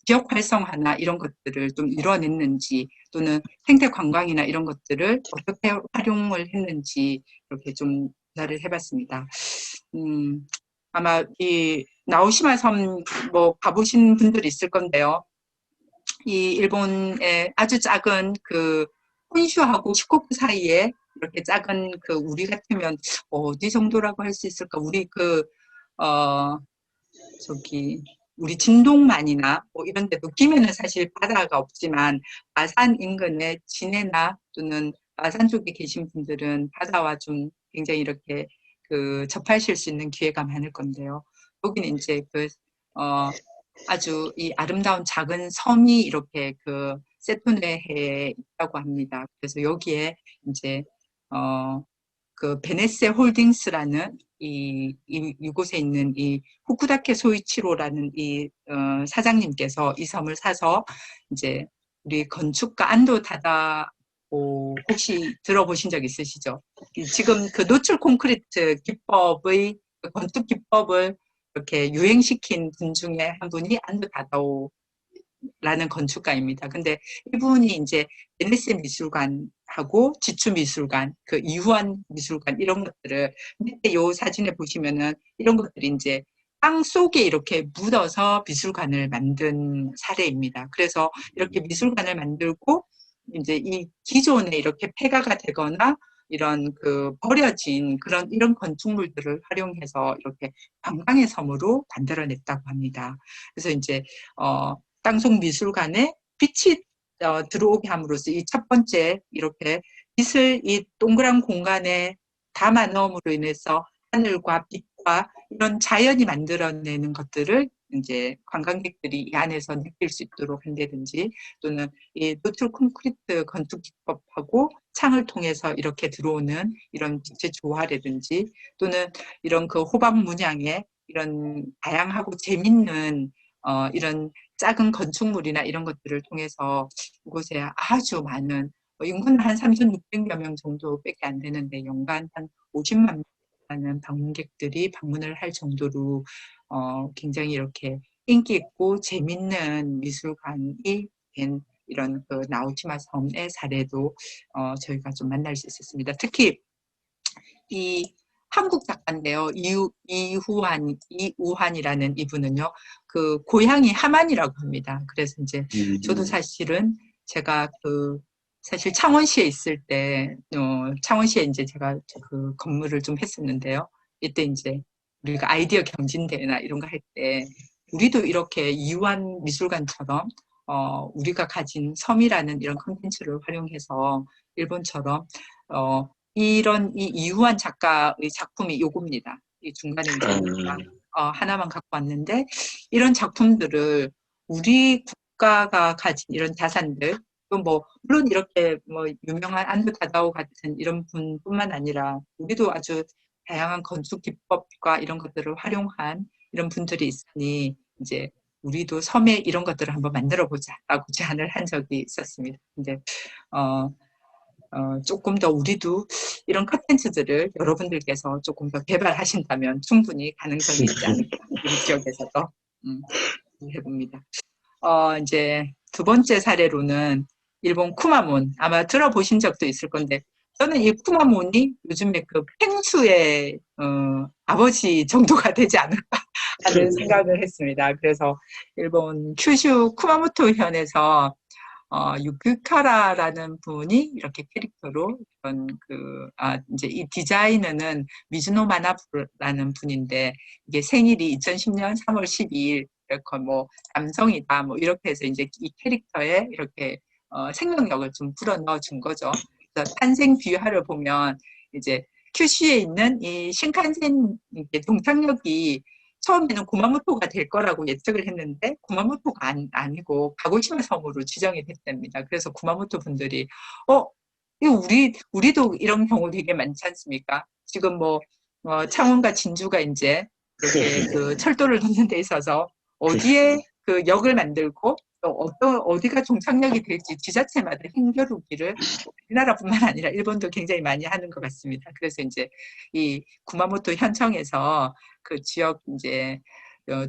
지역 활성화나 이런 것들을 좀 이뤄냈는지 또는 생태 관광이나 이런 것들을 어떻게 활용을 했는지 이렇게 좀 조사를 해봤습니다. 아마 이 나오시마 섬 가보신 분들이 있을 건데요. 이 일본의 아주 작은 혼슈하고 시코쿠 사이에 이렇게 작은 우리 같으면 어디 정도라고 할 수 있을까? 우리 우리 진동만이나 이런 데도 김해는 사실 바다가 없지만 마산 인근의 진해나 또는 마산 쪽에 계신 분들은 바다와 좀 굉장히 이렇게 접하실 수 있는 기회가 많을 건데요. 여기는 이제 아주 이 아름다운 작은 섬이 이렇게 세토네해에 있다고 합니다. 그래서 여기에 이제 베네세 홀딩스라는 이곳에 있는 이 후쿠다케 소이치로라는 이 사장님께서 이 섬을 사서 이제 우리 건축가 안도 다다오 혹시 들어보신 적 있으시죠? 지금 노출 콘크리트 기법의 건축 기법을 이렇게 유행시킨 분 중에 한 분이 안도 다다오 라는 건축가입니다. 근데 이분이 이제 베네스 미술관하고 지추미술관, 이후한 미술관 이런 것들을 밑에 요 사진에 보시면은 이런 것들이 이제 땅 속에 이렇게 묻어서 미술관을 만든 사례입니다. 그래서 이렇게 미술관을 만들고 이제 이 기존에 이렇게 폐가가 되거나 이런 버려진 이런 건축물들을 활용해서 이렇게 관광의 섬으로 만들어냈다고 합니다. 그래서 이제 땅속 미술관에 빛이 들어오게 함으로써 이 첫 번째 이렇게 빛을 이 동그란 공간에 담아 넣음으로 인해서 하늘과 빛과 이런 자연이 만들어내는 것들을 이제 관광객들이 이 안에서 느낄 수 있도록 한다든지 또는 이 노출 콘크리트 건축 기법하고 창을 통해서 이렇게 들어오는 이런 빛의 조화라든지 또는 이런 호박 문양의 이런 다양하고 재밌는 이런 작은 건축물이나 이런 것들을 통해서 이곳에 아주 많은 인구는 한 3,600여 명 정도밖에 안 되는데 연간 한 50만 명이라는 방문객들이 방문을 할 정도로 굉장히 이렇게 인기 있고 재밌는 미술관이 된 이런 나오시마 섬의 사례도 저희가 좀 만날 수 있었습니다. 특히 이 한국 작가인데요. 이우환이라는 이분은요. 고향이 함안이라고 합니다. 그래서 이제 저도 사실은 제가 사실 창원시에 있을 때 창원시에 이제 제가 근무를 좀 했었는데요. 이때 이제 우리가 아이디어 경진대회나 이런 거 할 때 우리도 이렇게 이완 미술관처럼 우리가 가진 섬이라는 이런 콘텐츠를 활용해서 일본처럼 이런 이 이유한 작가의 작품이 요겁니다. 이 중간에 이제 하나만 갖고 왔는데 이런 작품들을 우리 국가가 가진 이런 자산들 또 뭐 물론 이렇게 뭐 유명한 안도 다다오 같은 이런 분뿐만 아니라 우리도 아주 다양한 건축 기법과 이런 것들을 활용한 이런 분들이 있으니 이제 우리도 섬에 이런 것들을 한번 만들어 보자라고 제안을 한 적이 있었습니다. 근데 조금 더 우리도 이런 컨텐츠들을 여러분들께서 조금 더 개발하신다면 충분히 가능성이 있지 않을까 우리 지역에서도 해봅니다. 이제 두 번째 사례로는 일본 쿠마몬 아마 들어보신 적도 있을 건데 저는 이 쿠마몬이 요즘에 그 펭수의 아버지 정도가 되지 않을까 하는 생각을 했습니다. 그래서 일본 큐슈 쿠마모토 현에서 유키카라라는 분이 이렇게 캐릭터로 이런 이제 이 디자이너는 미즈노 마나부라는 분인데 이게 생일이 2010년 3월 12일 이렇게 뭐 남성이다 뭐 이렇게 해서 이제 이 캐릭터에 이렇게 생명력을 좀 불어넣어 준 거죠. 그래서 탄생 비화를 보면 이제 큐슈에 있는 이 신칸센 동창역이 처음에는 구마모토가 될 거라고 예측을 했는데 구마모토가 아니고 가고시마 섬으로 지정이 됐답니다. 그래서 구마모토 분들이 이거 우리도 이런 경우 되게 많지 않습니까? 지금 뭐 창원과 진주가 이제 이렇게 그 철도를 걷는 데 있어서 어디에 그 역을 만들고 또 어디가 종착역이 될지 지자체마다 힘겨루기를 우리나라뿐만 아니라 일본도 굉장히 많이 하는 것 같습니다. 그래서 이제 이 구마모토 현청에서 그 지역 이제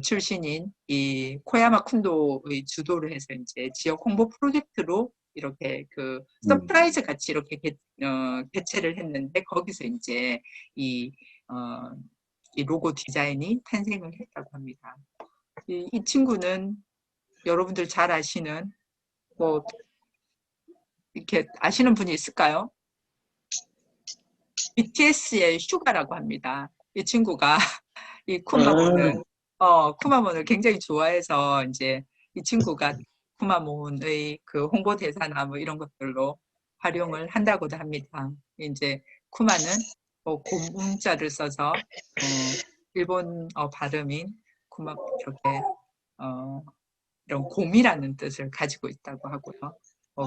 출신인 이 코야마 쿤도의 주도를 해서 이제 지역 홍보 프로젝트로 이렇게 그 서프라이즈 같이 이렇게 개최를 했는데 거기서 이제 이 로고 디자인이 탄생을 했다고 합니다. 이 친구는 여러분들 잘 아시는 뭐 이렇게 아시는 분이 있을까요? BTS의 슈가라고 합니다. 이 친구가 이 쿠마몬을 굉장히 좋아해서 이제 이 친구가 쿠마몬의 그 홍보 대사나 뭐 이런 것들로 활용을 한다고도 합니다. 이제 쿠마는 곰자를 써서 일본 발음인 쿠마 이렇게 이런 곰이라는 뜻을 가지고 있다고 하고요.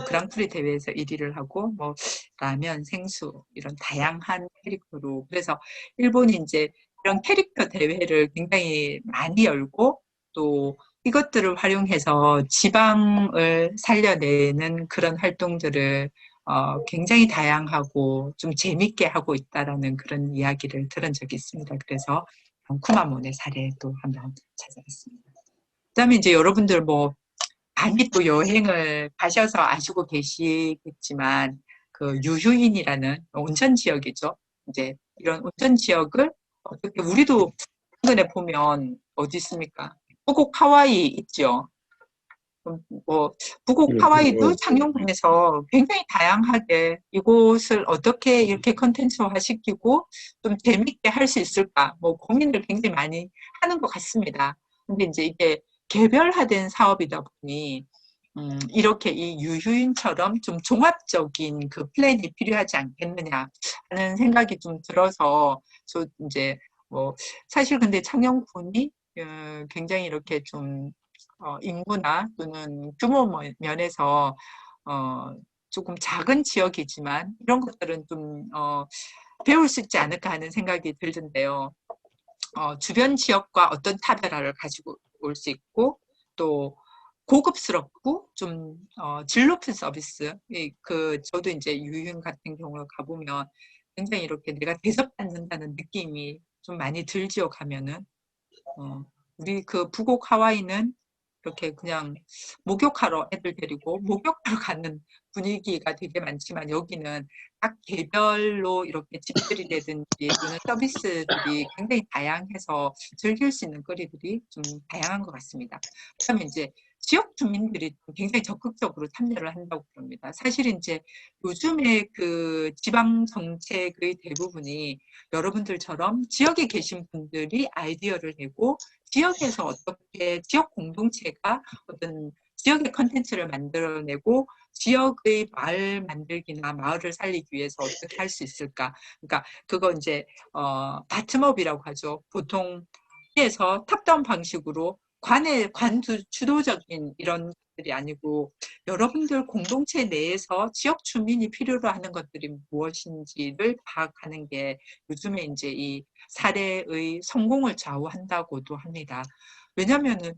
그랑프리 대회에서 1위를 하고 뭐 라면, 생수 이런 다양한 캐릭터로 그래서 일본이 이제 이런 캐릭터 대회를 굉장히 많이 열고 또 이것들을 활용해서 지방을 살려내는 그런 활동들을 굉장히 다양하고 좀 재밌게 하고 있다라는 그런 이야기를 들은 적이 있습니다. 그래서 쿠마몬의 사례도 한번 찾아봤습니다. 그다음에 이제 여러분들 뭐 많이 또 여행을 가셔서 아시고 계시겠지만 그 유휴인이라는 온천 지역이죠. 이제 이런 온천 지역을 어떻게 우리도 최근에 보면 어디 있습니까? 북옥 하와이 있죠. 뭐 북옥 하와이도 창녕군에서 굉장히 다양하게 이곳을 어떻게 이렇게 컨텐츠화 시키고 좀 재밌게 할 수 있을까 뭐 고민을 굉장히 많이 하는 것 같습니다. 근데 이제 이게 개별화된 사업이다 보니 이렇게 이 유휴인처럼 좀 종합적인 그 플랜이 필요하지 않겠느냐 하는 생각이 좀 들어서 저 이제 뭐 사실 근데 창녕군이 굉장히 이렇게 좀 인구나 또는 규모 면에서 조금 작은 지역이지만 이런 것들은 좀 배울 수 있지 않을까 하는 생각이 들던데요. 주변 지역과 어떤 차별화를 가지고 올 수 있고 또 고급스럽고 좀 질 높은 서비스. 저도 이제 유흥 같은 경우를 가보면 굉장히 이렇게 내가 대접받는다는 느낌이 좀 많이 들지요 가면은. 우리 그 북옥 하와이는 이렇게 그냥 목욕하러 애들 데리고 목욕하러 가는 분위기가 되게 많지만 여기는 각 개별로 이렇게 집들이라든지 또는 서비스들이 굉장히 다양해서 즐길 수 있는 거리들이 좀 다양한 것 같습니다. 그다음에 이제 지역 주민들이 굉장히 적극적으로 참여를 한다고 그럽니다. 사실 이제 요즘에 그 지방 정책의 대부분이 여러분들처럼 지역에 계신 분들이 아이디어를 내고 지역에서 어떻게 지역 공동체가 어떤 지역의 컨텐츠를 만들어내고 지역의 마을 만들기나 마을을 살리기 위해서 어떻게 할 수 있을까? 그러니까 그거 이제 바텀업이라고 하죠. 보통 에서 탑다운 방식으로 주도적인 이런 것들이 아니고 여러분들 공동체 내에서 지역 주민이 필요로 하는 것들이 무엇인지를 파악하는 게 요즘에 이제 이 사례의 성공을 좌우한다고도 합니다. 왜냐면은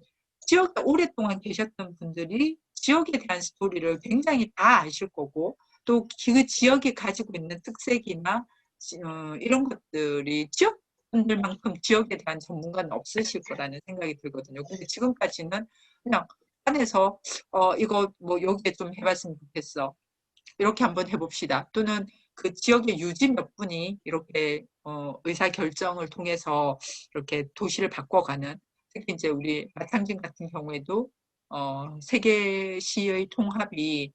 지역에 오랫동안 계셨던 분들이 지역에 대한 스토리를 굉장히 다 아실 거고 또 그 지역이 가지고 있는 특색이나 이런 것들이 지역 분들만큼 지역에 대한 전문가는 없으실 거라는 생각이 들거든요. 근데 지금까지는 그냥 안에서 이거 뭐 여기에 좀 해봤으면 좋겠어. 이렇게 한번 해봅시다. 또는 그 지역의 유지 몇 분이 이렇게 의사 결정을 통해서 이렇게 도시를 바꿔가는 특히 이제 우리 마탕진 같은 경우에도 세계시의 통합이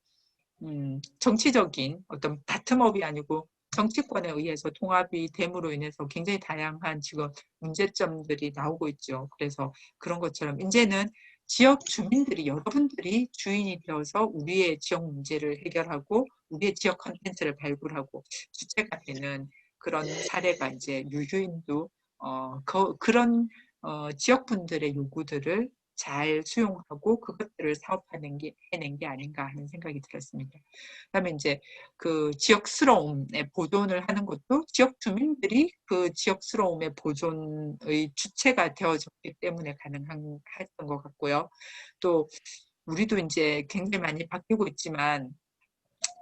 정치적인 어떤 바텀업이 아니고 정치권에 의해서 통합이 됨으로 인해서 굉장히 다양한 지금 문제점들이 나오고 있죠. 그래서 그런 것처럼 이제는 지역 주민들이 여러분들이 주인이 되어서 우리의 지역 문제를 해결하고 우리의 지역 컨텐츠를 발굴하고 주체가 되는 그런 사례가 이제 유효인도 그런 지역분들의 요구들을 잘 수용하고 그것들을 해낸 게 아닌가 하는 생각이 들었습니다. 그다음에 이제 그 지역스러움의 보존을 하는 것도 지역 주민들이 그 지역스러움의 보존의 주체가 되어졌기 때문에 가능했던 것 같고요. 또 우리도 이제 굉장히 많이 바뀌고 있지만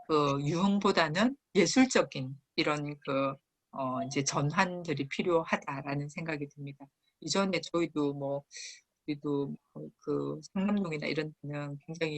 그 유흥보다는 예술적인 이런 이제 전환들이 필요하다라는 생각이 듭니다. 이전에 저희도 뭐 우리도 그 상남동이나 이런 데는 굉장히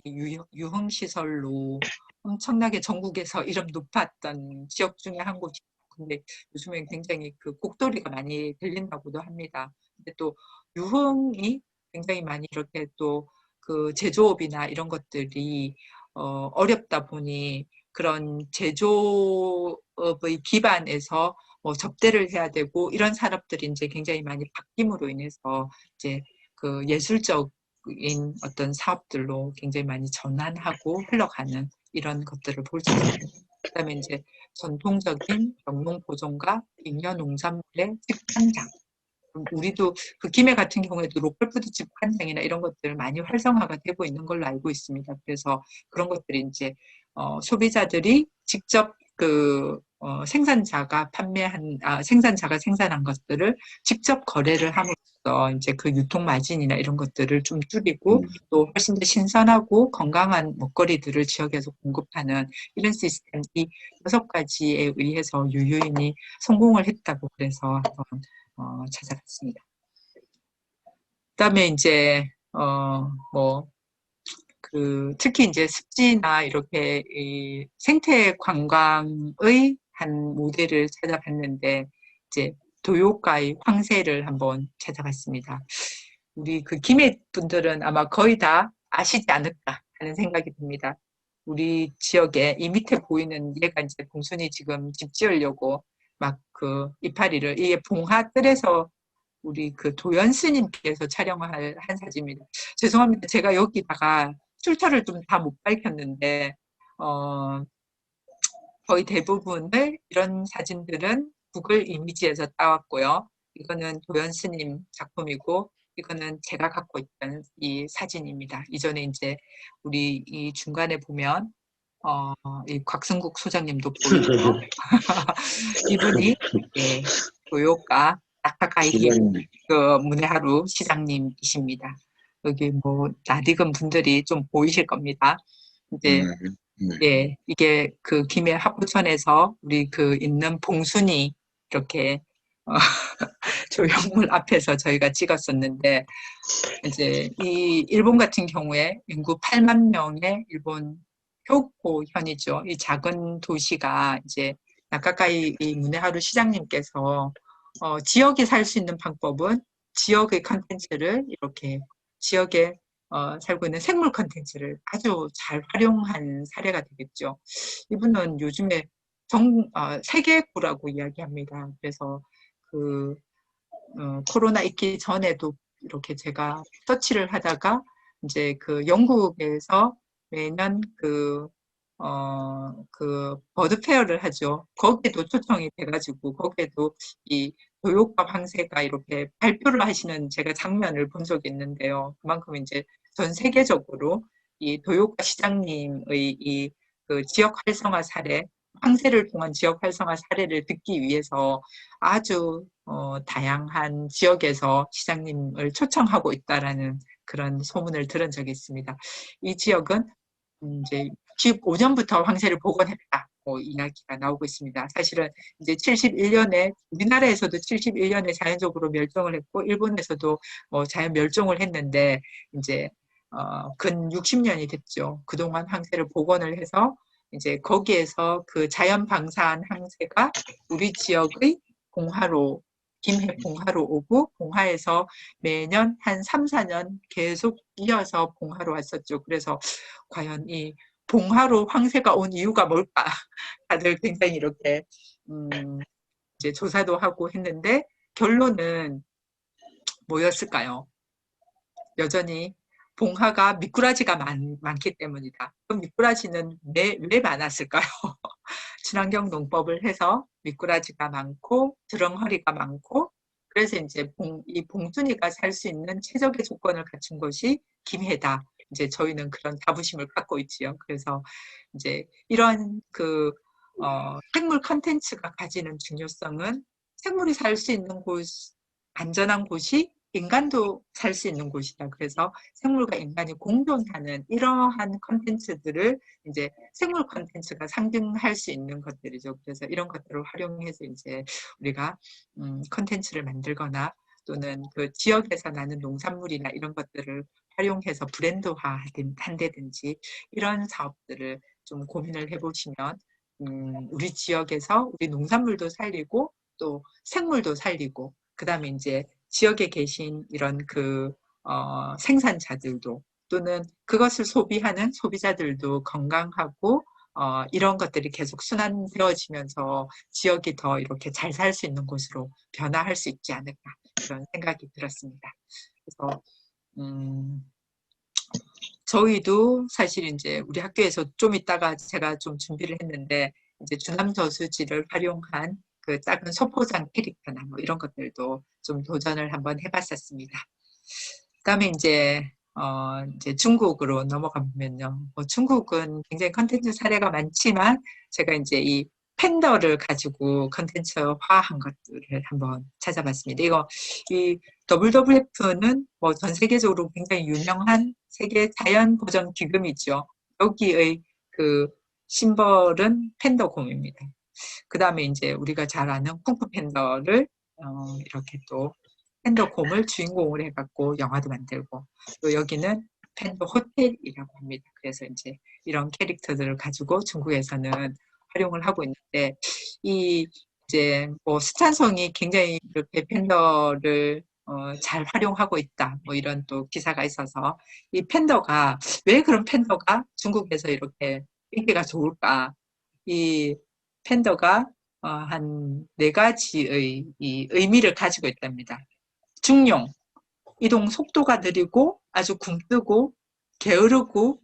유흥시설로 엄청나게 전국에서 이름 높았던 지역 중에 한 곳이 근데 요즘엔 굉장히 그 곡소리가 많이 들린다고도 합니다. 근데 또 유흥이 굉장히 많이 이렇게 또 그 제조업이나 이런 것들이 어렵다 보니 그런 제조업의 기반에서 뭐 접대를 해야 되고 이런 산업들이 이제 굉장히 많이 바뀜으로 인해서 이제 그 예술적인 어떤 사업들로 굉장히 많이 전환하고 흘러가는 이런 것들을 볼 수 있습니다. 그다음에 이제 전통적인 영농 보존과 잉여 농산물의 직판장. 우리도 그 김해 같은 경우에도 로컬푸드 직판장이나 이런 것들 많이 활성화가 되고 있는 걸로 알고 있습니다. 그래서 그런 것들이 이제 소비자들이 직접 그 생산자가 생산한 것들을 직접 거래를 함으로써 이제 그 유통 마진이나 이런 것들을 좀 줄이고 또 훨씬 더 신선하고 건강한 먹거리들을 지역에서 공급하는 이런 시스템 이 6가지에 의해서 유유인이 성공을 했다고 그래서 한번 찾아봤습니다. 그다음에 이제 특히 이제 습지나 이렇게 이 생태 관광의 한 모델을 찾아봤는데 이제 도요가의 황새를 한번 찾아봤습니다. 우리 그 김해 분들은 아마 거의 다 아시지 않을까 하는 생각이 듭니다. 우리 지역에 이 밑에 보이는 얘가 이제 봉순이 지금 집 지으려고 막 그 이파리를 이게 봉화뜰에서 우리 그 도연 스님께서 촬영한 사진입니다. 죄송합니다. 제가 여기다가 출처를 좀 다 못 밝혔는데 거의 대부분을 이런 사진들은 구글 이미지에서 따왔고요. 이거는 도연 스님 작품이고 이거는 제가 갖고 있던 이 사진입니다. 이전에 이제 우리 이 중간에 보면 이 곽승국 소장님도 보이고 이분이 도요가 나카가이히 그 문해하루 시장님이십니다. 여기 뭐 낯익은 분들이 좀 보이실 겁니다. 이제 예, 이게 그 김해 합포천에서 우리 그 있는 봉순이 이렇게 조형물 앞에서 저희가 찍었었는데 이제 이 일본 같은 경우에 인구 8만 명의 일본 효고현이죠. 이 작은 도시가 이제 나카카이 이 문해하루 시장님께서 지역에 살 수 있는 방법은 지역의 컨텐츠를 이렇게 지역의 살고 있는 생물 컨텐츠를 아주 잘 활용한 사례가 되겠죠. 이분은 요즘에 세계구라고 이야기합니다. 그래서 그 코로나 있기 전에도 이렇게 제가 서치를 하다가 이제 그 영국에서 매년 그 버드 페어를 하죠. 거기에도 초청이 돼가지고 거기에도 이 교육과 황새가 이렇게 발표를 하시는 제가 장면을 본 적이 있는데요. 그만큼 이제 전 세계적으로 이 도요카 시장님의 이 그 지역 활성화 사례, 황새를 통한 지역 활성화 사례를 듣기 위해서 아주 다양한 지역에서 시장님을 초청하고 있다라는 그런 소문을 들은 적이 있습니다. 이 지역은 이제 95년부터 황새를 복원했다고 이야기가 나오고 있습니다. 사실은 이제 71년에 우리나라에서도 71년에 자연적으로 멸종을 했고 일본에서도 자연 멸종을 했는데 이제 근 60년이 됐죠. 그동안 황새를 복원을 해서 이제 거기에서 그 자연 방사한 황새가 우리 지역의 봉화로 김해 봉화로 오고 봉화에서 매년 한 3, 4년 계속 이어서 봉화로 왔었죠. 그래서 과연 이 봉화로 황새가 온 이유가 뭘까? 다들 굉장히 이렇게 이제 조사도 하고 했는데 결론은 뭐였을까요? 여전히 봉화가 미꾸라지가 많기 때문이다. 그럼 미꾸라지는 왜 많았을까요? 친환경 농법을 해서 미꾸라지가 많고 드렁허리가 많고 그래서 이제 이 봉순이가 살 수 있는 최적의 조건을 갖춘 것이 김해다. 이제 저희는 그런 자부심을 갖고 있지요. 그래서 이제 이런 생물 컨텐츠가 가지는 중요성은 생물이 살 수 있는 곳, 안전한 곳이 인간도 살 수 있는 곳이다. 그래서 생물과 인간이 공존하는 이러한 컨텐츠들을 이제 생물 컨텐츠가 상징할 수 있는 것들이죠. 그래서 이런 것들을 활용해서 이제 우리가 컨텐츠를 만들거나 또는 그 지역에서 나는 농산물이나 이런 것들을 활용해서 브랜드화 한다든지 이런 사업들을 좀 고민을 해보시면 우리 지역에서 우리 농산물도 살리고 또 생물도 살리고 그 다음에 이제 지역에 계신 이런 생산자들도 또는 그것을 소비하는 소비자들도 건강하고 이런 것들이 계속 순환되어지면서 지역이 더 이렇게 잘 살 수 있는 곳으로 변화할 수 있지 않을까 그런 생각이 들었습니다. 그래서 저희도 사실 이제 우리 학교에서 좀 이따가 제가 좀 준비를 했는데 이제 주남 저수지를 활용한 그 작은 소포장 캐릭터나 뭐 이런 것들도 좀 도전을 한번 해봤었습니다. 그다음에 이제 중국으로 넘어가 보면요. 중국은 굉장히 컨텐츠 사례가 많지만 제가 이제 이 팬더를 가지고 컨텐츠화한 것들을 한번 찾아봤습니다. 이 WWF는 뭐 전 세계적으로 굉장히 유명한 세계 자연 보전 기금이죠. 여기의 그 심벌은 팬더곰입니다. 그 다음에 이제 우리가 잘 아는 쿵푸 팬더를 이렇게 또 팬더곰을 주인공으로 해갖고 영화도 만들고 또 여기는 팬더 호텔이라고 합니다. 그래서 이제 이런 캐릭터들을 가지고 중국에서는 활용을 하고 있는데 이제 뭐 스탄성이 굉장히 이렇게 팬더를 잘 활용하고 있다. 뭐 이런 또 기사가 있어서 이 팬더가 왜 그런 팬더가 중국에서 이렇게 인기가 좋을까? 이 팬더가 한 4가지의 이 의미를 가지고 있답니다. 중용, 이동 속도가 느리고 아주 굼뜨고 게으르고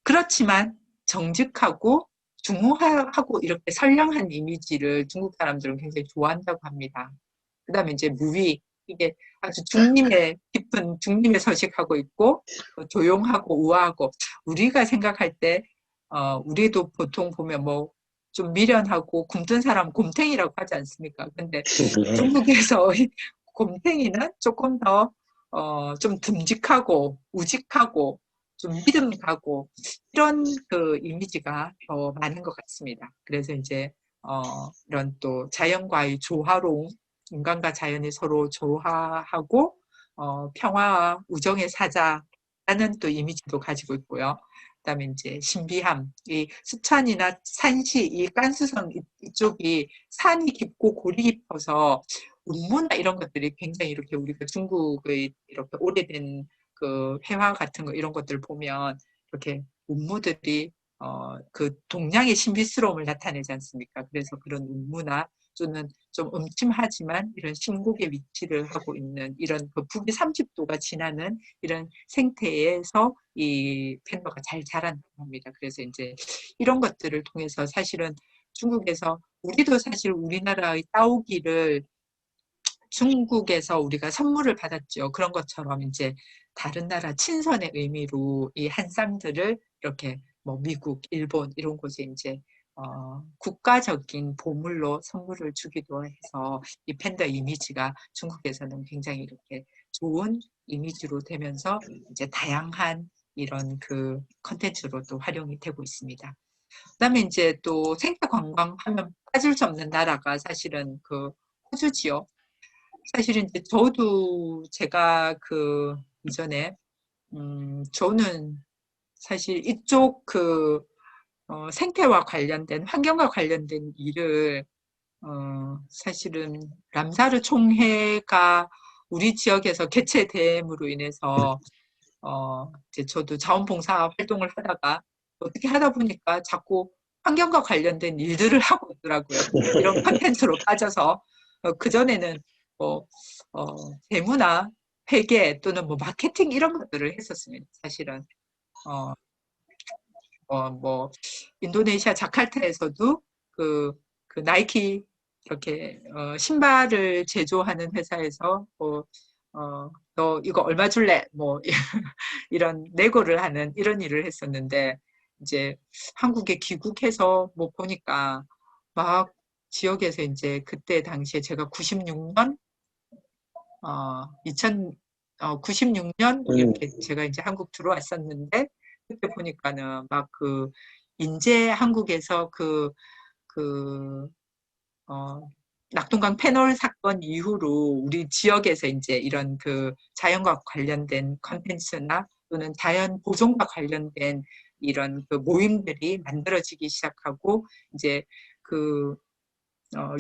그렇지만 정직하고 중후하고 이렇게 선량한 이미지를 중국 사람들은 굉장히 좋아한다고 합니다. 그 다음에 이제 무위, 이게 아주 깊은 중림에 서식하고 있고 조용하고 우아하고 우리가 생각할 때 우리도 보통 보면 뭐 좀 미련하고 굼뜬 사람 곰탱이라고 하지 않습니까? 근데 중국에서 곰탱이는 조금 더 좀 듬직하고 우직하고 좀 믿음 가고 이런 그 이미지가 더 많은 것 같습니다. 그래서 이제 이런 또 자연과의 조화로움, 인간과 자연이 서로 조화하고 평화와 우정의 사자라는 또 이미지도 가지고 있고요. 그다음에 이제 신비함, 이 스촨이나 산시, 이 깐수성 이쪽이 산이 깊고 골이 깊어서 운무나 이런 것들이 굉장히 이렇게 우리가 중국의 이렇게 오래된 그 그 회화 같은 거 이런 것들 보면 이렇게 문무들이 그 동양의 신비스러움을 나타내지 않습니까? 그래서 그런 문무나 또는 좀 음침하지만 이런 신곡의 위치를 하고 있는 이런 그 북위 30도가 지나는 이런 생태에서 이 팬더가 잘 자란다고 합니다. 그래서 이제 이런 것들을 통해서 사실은 중국에서 우리도 사실 우리나라의 따오기를 중국에서 우리가 선물을 받았죠. 그런 것처럼 이제 다른 나라 친선의 의미로 이 한쌍들을 이렇게 뭐 미국, 일본 이런 곳에 이제 국가적인 보물로 선물을 주기도 해서 이 팬더 이미지가 중국에서는 굉장히 이렇게 좋은 이미지로 되면서 이제 다양한 이런 그 컨텐츠로 또 활용이 되고 있습니다. 그다음에 이제 또 생태 관광하면 빠질 수 없는 나라가 사실은 그 호주지요. 사실은 이제 저도 제가 그 이전에 저는 사실 이쪽 그 생태와 관련된 환경과 관련된 일을 사실은 람사르 총회가 우리 지역에서 개최됨으로 인해서 이제 저도 자원봉사 활동을 하다가 어떻게 하다 보니까 자꾸 환경과 관련된 일들을 하고 있더라고요. 이런 컨텐츠로 빠져서 그전에는 뭐 재무나 회계 또는 뭐 마케팅 이런 것들을 했었습니다. 사실은 어, 뭐 인도네시아 자카르타에서도 그 나이키 이렇게 신발을 제조하는 회사에서 너 이거 얼마 줄래? 뭐 이런 내고를 하는 이런 일을 했었는데 이제 한국에 귀국해서 뭐 보니까 막 지역에서 이제 그때 당시에 제가 96년 96년 이렇게 제가 이제 한국 들어왔었는데 그때 보니까는 막 그 인제 한국에서 그 낙동강 패널 사건 이후로 우리 지역에서 이제 이런 그 자연과 관련된 컨텐츠나 또는 자연 보존과 관련된 이런 그 모임들이 만들어지기 시작하고 이제 그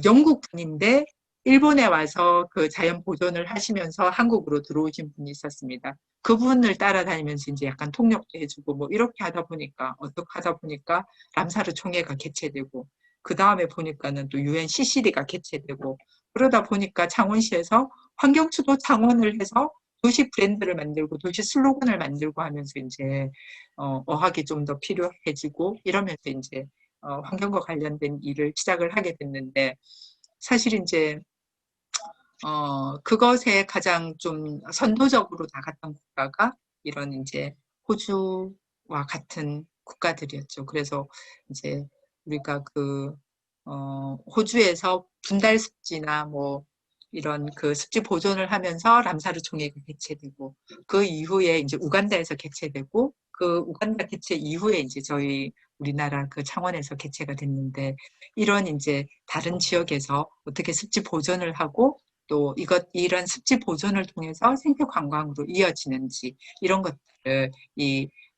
영국 분인데 일본에 와서 그 자연 보존을 하시면서 한국으로 들어오신 분이 있었습니다. 그분을 따라다니면서 이제 약간 통역도 해주고 뭐 이렇게 하다 보니까 어떻게 하다 보니까 람사르 총회가 개최되고 그 다음에 보니까는 또 UN CCD가 개최되고 그러다 보니까 창원시에서 환경추도 창원을 해서 도시 브랜드를 만들고 도시 슬로건을 만들고 하면서 이제 어학이 좀 더 필요해지고 이러면서 이제 환경과 관련된 일을 시작을 하게 됐는데 사실 이제 그것에 가장 좀 선도적으로 나갔던 국가가 이런 이제 호주와 같은 국가들이었죠. 그래서 이제 우리가 호주에서 분달 습지나 뭐 이런 그 습지 보존을 하면서 람사르 총회가 개최되고 그 이후에 이제 우간다에서 개최되고 그 우간다 개최 이후에 이제 저희 우리나라 그 창원에서 개최가 됐는데 이런 이제 다른 지역에서 어떻게 습지 보존을 하고 또 이런 습지 보존을 통해서 생태 관광으로 이어지는지 이런 것들을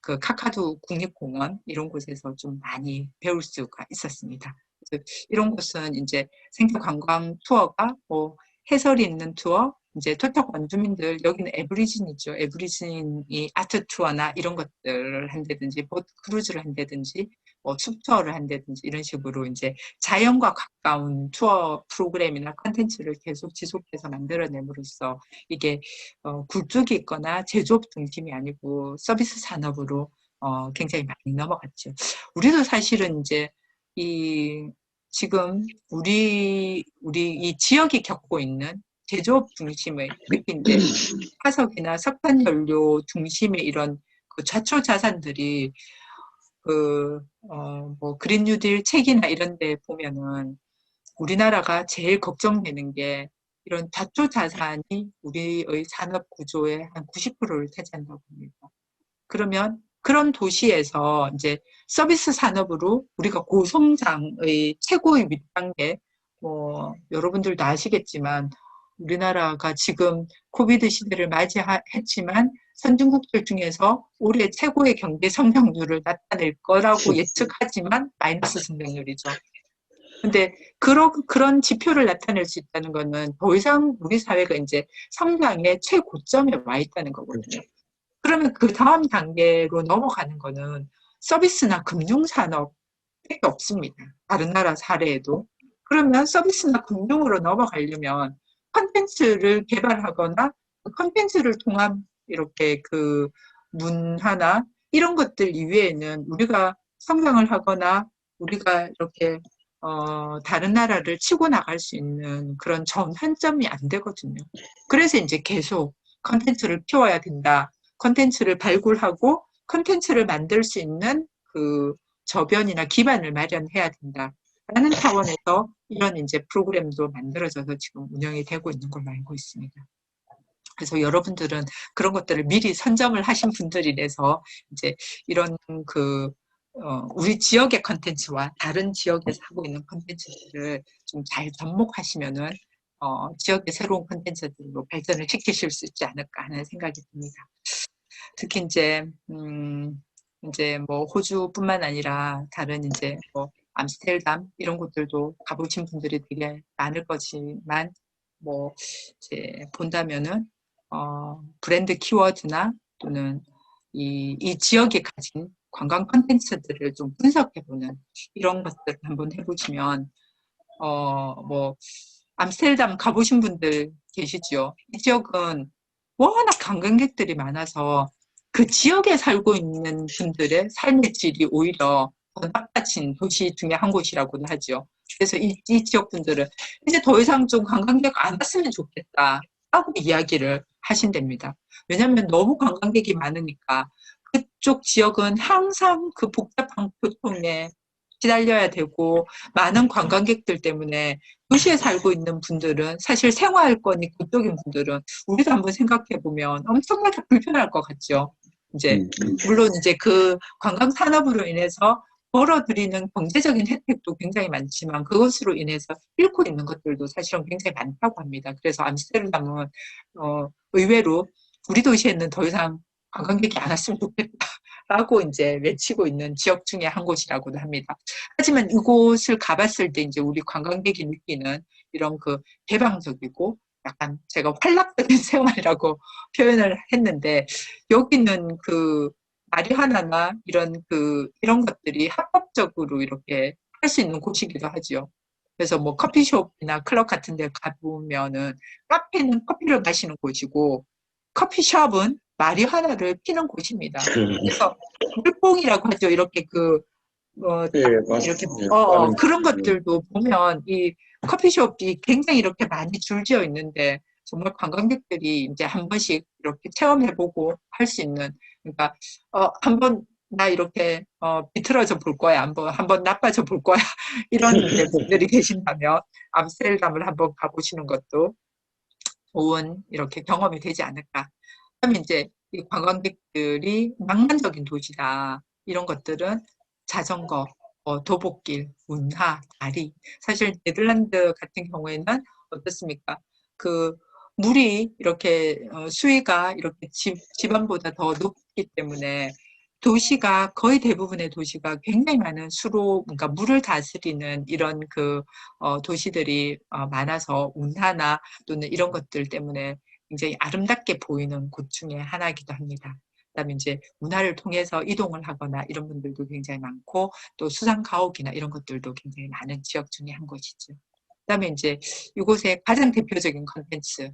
그 카카두 국립공원 이런 곳에서 좀 많이 배울 수가 있었습니다. 그래서 이런 곳은 이제 생태 관광 투어가 뭐 해설이 있는 투어, 이제 토착 원주민들 여기는 에브리진이죠. 에브리진이 아트 투어나 이런 것들을 한다든지 보트 크루즈를 한다든지 뭐 숲투어를 한다든지 이런 식으로 이제 자연과 가까운 투어 프로그램이나 컨텐츠를 계속 지속해서 만들어냄으로써 이게 굴뚝이 있거나 제조업 중심이 아니고 서비스 산업으로 굉장히 많이 넘어갔죠. 우리도 사실은 이제 지금 우리 이 지역이 겪고 있는 제조업 중심의 특히 이제 화석이나 석탄 연료 중심의 이런 그 좌초 자산들이 뭐 그린 뉴딜 책이나 이런 데 보면은 우리나라가 제일 걱정되는 게 이런 좌초 자산이 우리의 산업 구조의 한 90%를 차지한다고 합니다. 그러면 그런 도시에서 이제 서비스 산업으로 우리가 고성장의 최고의 밑단계, 뭐, 여러분들도 아시겠지만, 우리나라가 지금 코비드 시대를 맞이했지만, 선진국들 중에서 올해 최고의 경제 성장률을 나타낼 거라고 예측하지만, 마이너스 성장률이죠. 근데 그런 지표를 나타낼 수 있다는 거는 더 이상 우리 사회가 이제 성장의 최고점에 와 있다는 거거든요. 그러면 그 다음 단계로 넘어가는 거는 서비스나 금융산업밖에 없습니다. 다른 나라 사례에도. 그러면 서비스나 금융으로 넘어가려면 컨텐츠를 개발하거나 그 컨텐츠를 통한 이렇게 그 문화나 이런 것들 이외에는 우리가 성장을 하거나 우리가 이렇게 다른 나라를 치고 나갈 수 있는 그런 전환점이 안 되거든요. 그래서 이제 계속 컨텐츠를 키워야 된다. 컨텐츠를 발굴하고 컨텐츠를 만들 수 있는 그 저변이나 기반을 마련해야 된다. 라는 차원에서 이런 이제 프로그램도 만들어져서 지금 운영이 되고 있는 걸로 알고 있습니다. 그래서 여러분들은 그런 것들을 미리 선점을 하신 분들이라서 이제 이런 그 우리 지역의 컨텐츠와 다른 지역에서 하고 있는 컨텐츠들을 좀 잘 접목하시면은 지역의 새로운 컨텐츠들로 발전을 시키실 수 있지 않을까 하는 생각이 듭니다. 특히 이제 뭐 호주뿐만 아니라 다른 이제 뭐 암스테르담 이런 곳들도 가보신 분들이 되게 많을 거지만 뭐 이제 본다면은 브랜드 키워드나 또는 이 지역이 가진 관광 콘텐츠들을 좀 분석해보는 이런 것들을 한번 해보시면 뭐 암스테르담 가보신 분들 계시죠? 이 지역은 워낙 관광객들이 많아서 그 지역에 살고 있는 분들의 삶의 질이 오히려 더 나빠진 도시 중에 한 곳이라고도 하죠. 그래서 이 지역 분들은 이제 더 이상 좀 관광객 안 왔으면 좋겠다 하고 이야기를 하신답니다. 왜냐하면 너무 관광객이 많으니까 그쪽 지역은 항상 그 복잡한 교통에 시달려야 되고 많은 관광객들 때문에 도시에 살고 있는 분들은 사실 생활권이 그쪽인 분들은 우리도 한번 생각해 보면 엄청나게 불편할 것 같죠. 이제 물론 이제 그 관광 산업으로 인해서 벌어들이는 경제적인 혜택도 굉장히 많지만 그것으로 인해서 잃고 있는 것들도 사실은 굉장히 많다고 합니다. 그래서 암스테르담은 의외로 우리 도시에는 더 이상 관광객이 안 왔으면 좋겠다라고 이제 외치고 있는 지역 중에 한 곳이라고도 합니다. 하지만 이곳을 가봤을 때 이제 우리 관광객이 느끼는 이런 그 개방적이고 약간 제가 활락적인 생활이라고 표현을 했는데 여기는 그 마리화나나 이런 것들이 합법적으로 이렇게 할 수 있는 곳이기도 하죠. 그래서 뭐 커피숍이나 클럽 같은 데 가보면은 카페는 커피를 마시는 곳이고 커피숍은 마리화나를 피는 곳입니다. 그래서 물뽕이라고 하죠. 이렇게 예, 이렇게, 맞습니다. 그런 것들도 보면 이 커피숍이 굉장히 이렇게 많이 줄지어 있는데 정말 관광객들이 이제 한 번씩 이렇게 체험해보고 할 수 있는, 그러니까, 한번 나 이렇게, 비틀어져 볼 거야. 한번 나빠져 볼 거야. 이런 이제 분들이 계신다면 암스테르담을 한번 가보시는 것도 좋은 이렇게 경험이 되지 않을까. 그다음에 이제 이 관광객들이 낭만적인 도시다. 이런 것들은 자전거, 도보길, 운하, 다리. 사실 네덜란드 같은 경우에는 어떻습니까? 그 물이 이렇게 수위가 이렇게 지반보다 더 높기 때문에 도시가 거의 대부분의 도시가 굉장히 많은 수로 그러니까 물을 다스리는 이런 도시들이 많아서 운하나 또는 이런 것들 때문에 굉장히 아름답게 보이는 곳 중에 하나이기도 합니다. 그다음에 이제 문화를 통해서 이동을 하거나 이런 분들도 굉장히 많고 또 수상 가옥이나 이런 것들도 굉장히 많은 지역 중에 한 곳이죠. 그다음에 이제 이곳의 가장 대표적인 컨텐츠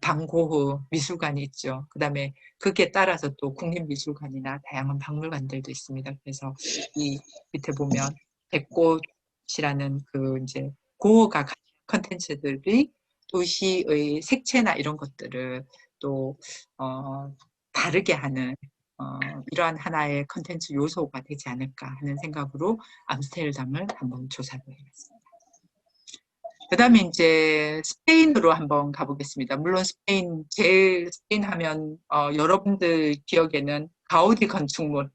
방고흐 미술관이 있죠. 그다음에 그게 따라서 또 국립미술관이나 다양한 박물관들도 있습니다. 그래서 이 밑에 보면 백꽃이라는 그 이제 고흐가 가진 컨텐츠들이 도시의 색채나 이런 것들을 또 다르게 하는 이러한 하나의 컨텐츠 요소가 되지 않을까 하는 생각으로 암스테르담을 한번 조사를 해봤습니다. 그 다음에 이제 스페인으로 한번 가보겠습니다. 물론 스페인 하면 여러분들 기억에는 가우디 건축물로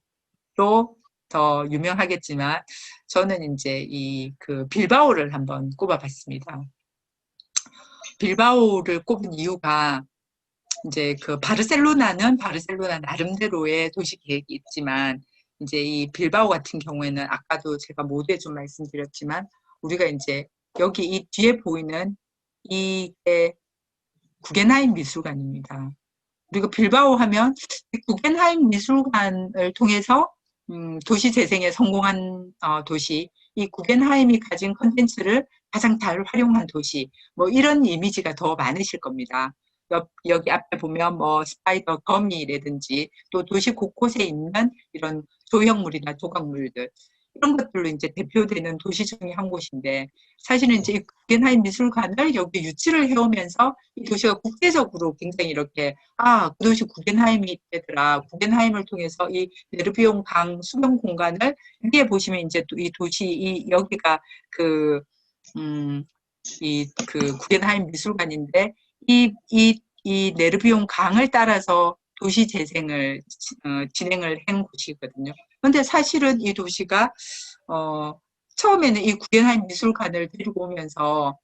더 유명하겠지만 저는 이제 빌바오를 한번 꼽아봤습니다. 빌바오를 꼽은 이유가 이제 바르셀로나는 바르셀로나 나름대로의 도시 계획이 있지만 이제 이 빌바오 같은 경우에는 아까도 제가 모두에 좀 말씀드렸지만 우리가 이제 여기 이 뒤에 보이는 이게 구겐하임 미술관입니다. 우리가 빌바오 하면 구겐하임 미술관을 통해서 도시 재생에 성공한 도시, 이 구겐하임이 가진 컨텐츠를 가장 잘 활용한 도시, 뭐 이런 이미지가 더 많으실 겁니다. 여기 앞에 보면 뭐 스파이더 거미라든지 또 도시 곳곳에 있는 이런 조형물이나 조각물들, 이런 것들로 이제 대표되는 도시 중에 한 곳인데, 사실은 이제 이 구겐하임 미술관을 여기 유치를 해오면서 이 도시가 국제적으로 굉장히 이렇게 그 도시 구겐하임이 있더라. 구겐하임을 통해서 이 네르비온 강 수변 공간을, 여기에 보시면 이제 또 이 도시, 여기가 그 구겐하임 미술관인데, 이 네르비온 강을 따라서 도시 재생을 진행을 한 곳이거든요. 그런데 사실은 이 도시가 처음에는 이 구겐하임 미술관을 데리고 오면서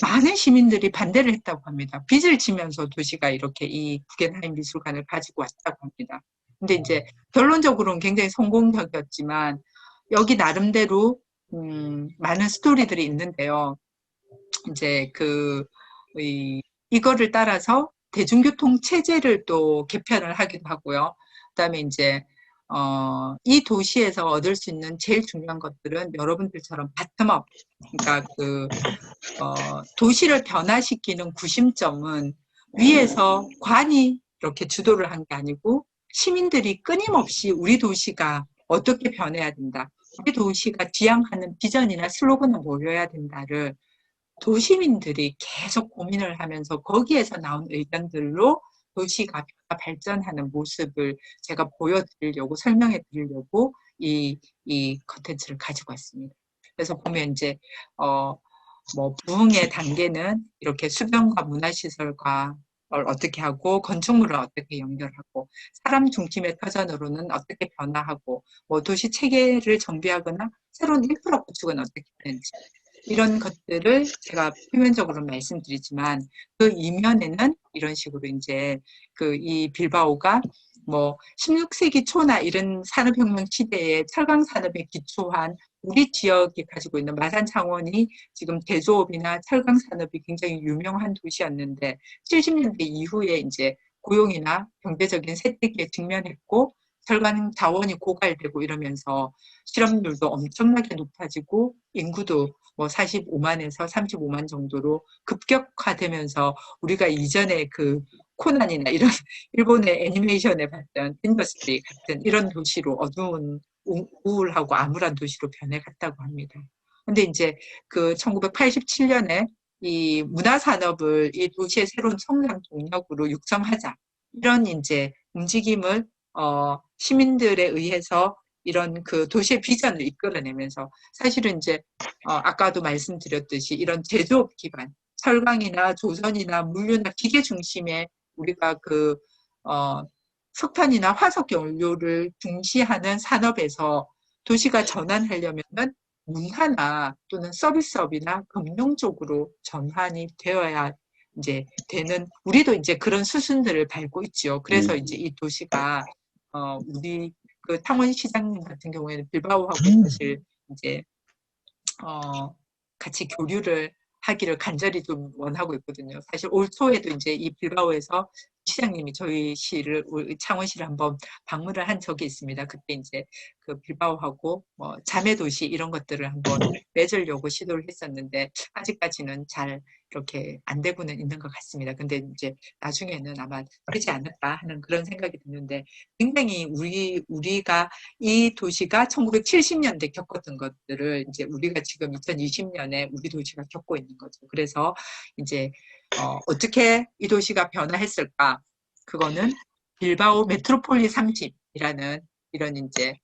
많은 시민들이 반대를 했다고 합니다. 빚을 지면서 도시가 이렇게 이 구겐하임 미술관을 가지고 왔다고 합니다. 근데 이제 결론적으로는 굉장히 성공적이었지만, 여기 나름대로 많은 스토리들이 있는데요. 이제 이거를 따라서 대중교통 체제를 또 개편을 하기도 하고요. 그다음에 이제 이 도시에서 얻을 수 있는 제일 중요한 것들은 여러분들처럼 바텀업, 그러니까 도시를 변화시키는 구심점은 위에서 관이 이렇게 주도를 한 게 아니고, 시민들이 끊임없이 우리 도시가 어떻게 변해야 된다, 우리 도시가 지향하는 비전이나 슬로건은 뭐여야 된다를 도시민들이 계속 고민을 하면서 거기에서 나온 의견들로 도시가 발전하는 모습을 제가 보여드리려고, 설명해 드리려고 이 컨텐츠를 가지고 왔습니다. 그래서 보면 이제 뭐 부흥의 단계는 이렇게 수변과 문화시설과 어떻게 하고, 건축물을 어떻게 연결하고, 사람 중심의 터전으로는 어떻게 변화하고, 뭐 도시 체계를 정비하거나 새로운 인프라 구축은 어떻게 되는지, 이런 것들을 제가 표면적으로 말씀드리지만, 그 이면에는 이런 식으로 이제 이 빌바오가 뭐 16세기 초나 이런 산업혁명 시대에 철강 산업에 기초한 우리 지역이 가지고 있는 마산 창원이 지금 제조업이나 철강 산업이 굉장히 유명한 도시였는데, 70년대 이후에 이제 고용이나 경제적인 세태기에 직면했고, 철강 자원이 고갈되고 이러면서 실업률도 엄청나게 높아지고, 인구도 뭐 45만에서 35만 정도로 급격화되면서, 우리가 이전에 그 코난이나 이런 일본의 애니메이션에 봤던 인더스트리 같은 이런 도시로, 어두운 우울하고 암울한 도시로 변해갔다고 합니다. 근데 이제 1987년에 이 문화산업을 이 도시의 새로운 성장 동력으로 육성하자, 이런 이제 움직임을 시민들에 의해서 이런 도시의 비전을 이끌어내면서, 사실은 이제 아까도 말씀드렸듯이 이런 제조업 기반, 철강이나 조선이나 물류나 기계 중심의 우리가 석탄이나 화석 연료를 중시하는 산업에서 도시가 전환하려면은 문화나 또는 서비스업이나 금융 쪽으로 전환이 되어야 이제 되는, 우리도 이제 그런 수순들을 밟고 있죠. 그래서 이제 이 도시가 우리 탕원시장님 같은 경우에는 빌바오하고 사실 이제 같이 교류를 하기를 간절히 좀 원하고 있거든요. 사실 올 초에도 이제 이 빌바오에서 시장님이 저희 시를, 창원시를 한번 방문을 한 적이 있습니다. 그때 이제 빌바오하고 뭐 자매도시 이런 것들을 한번 맺으려고 시도를 했었는데, 아직까지는 잘 이렇게 안 되고는 있는 것 같습니다. 근데 이제 나중에는 아마 되지 않을까 하는 그런 생각이 드는데, 굉장히 우리가 이 도시가 1970년대 겪었던 것들을 이제 우리가 지금 2020년에 우리 도시가 겪고 있는 거죠. 그래서 이제 어떻게 이 도시가 변화했을까? 그거는 빌바오 메트로폴리 30이라는 이런 이제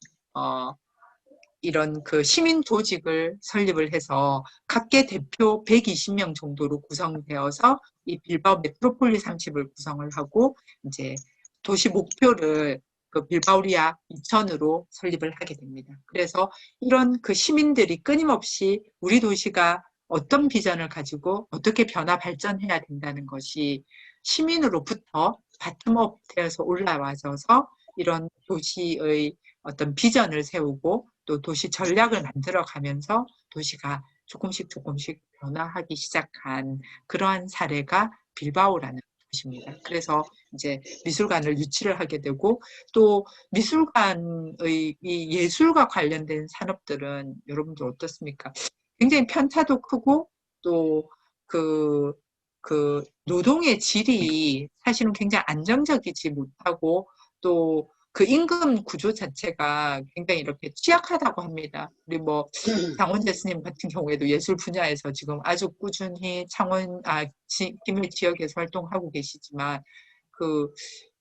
이런 시민 조직을 설립을 해서 각계 대표 120명 정도로 구성되어서 이 빌바오 메트로폴리 30을 구성을 하고, 이제 도시 목표를 빌바오리아 2000으로 설립을 하게 됩니다. 그래서 이런 시민들이 끊임없이 우리 도시가 어떤 비전을 가지고 어떻게 변화 발전해야 된다는 것이 시민으로부터 바텀업 되어서 올라와서 이런 도시의 어떤 비전을 세우고, 또 도시 전략을 만들어 가면서 도시가 조금씩 변화하기 시작한 그러한 사례가 빌바오라는 것입니다. 그래서 이제 미술관을 유치를 하게 되고 또 미술관의 이 예술과 관련된 산업들은 여러분들 어떻습니까? 굉장히 편차도 크고 또 그 노동의 질이 사실은 굉장히 안정적이지 못하고 또 그 임금 구조 자체가 굉장히 이렇게 취약하다고 합니다. 우리 뭐 장원재 스님 같은 경우에도 예술 분야에서 지금 아주 꾸준히 김해 지역에서 활동하고 계시지만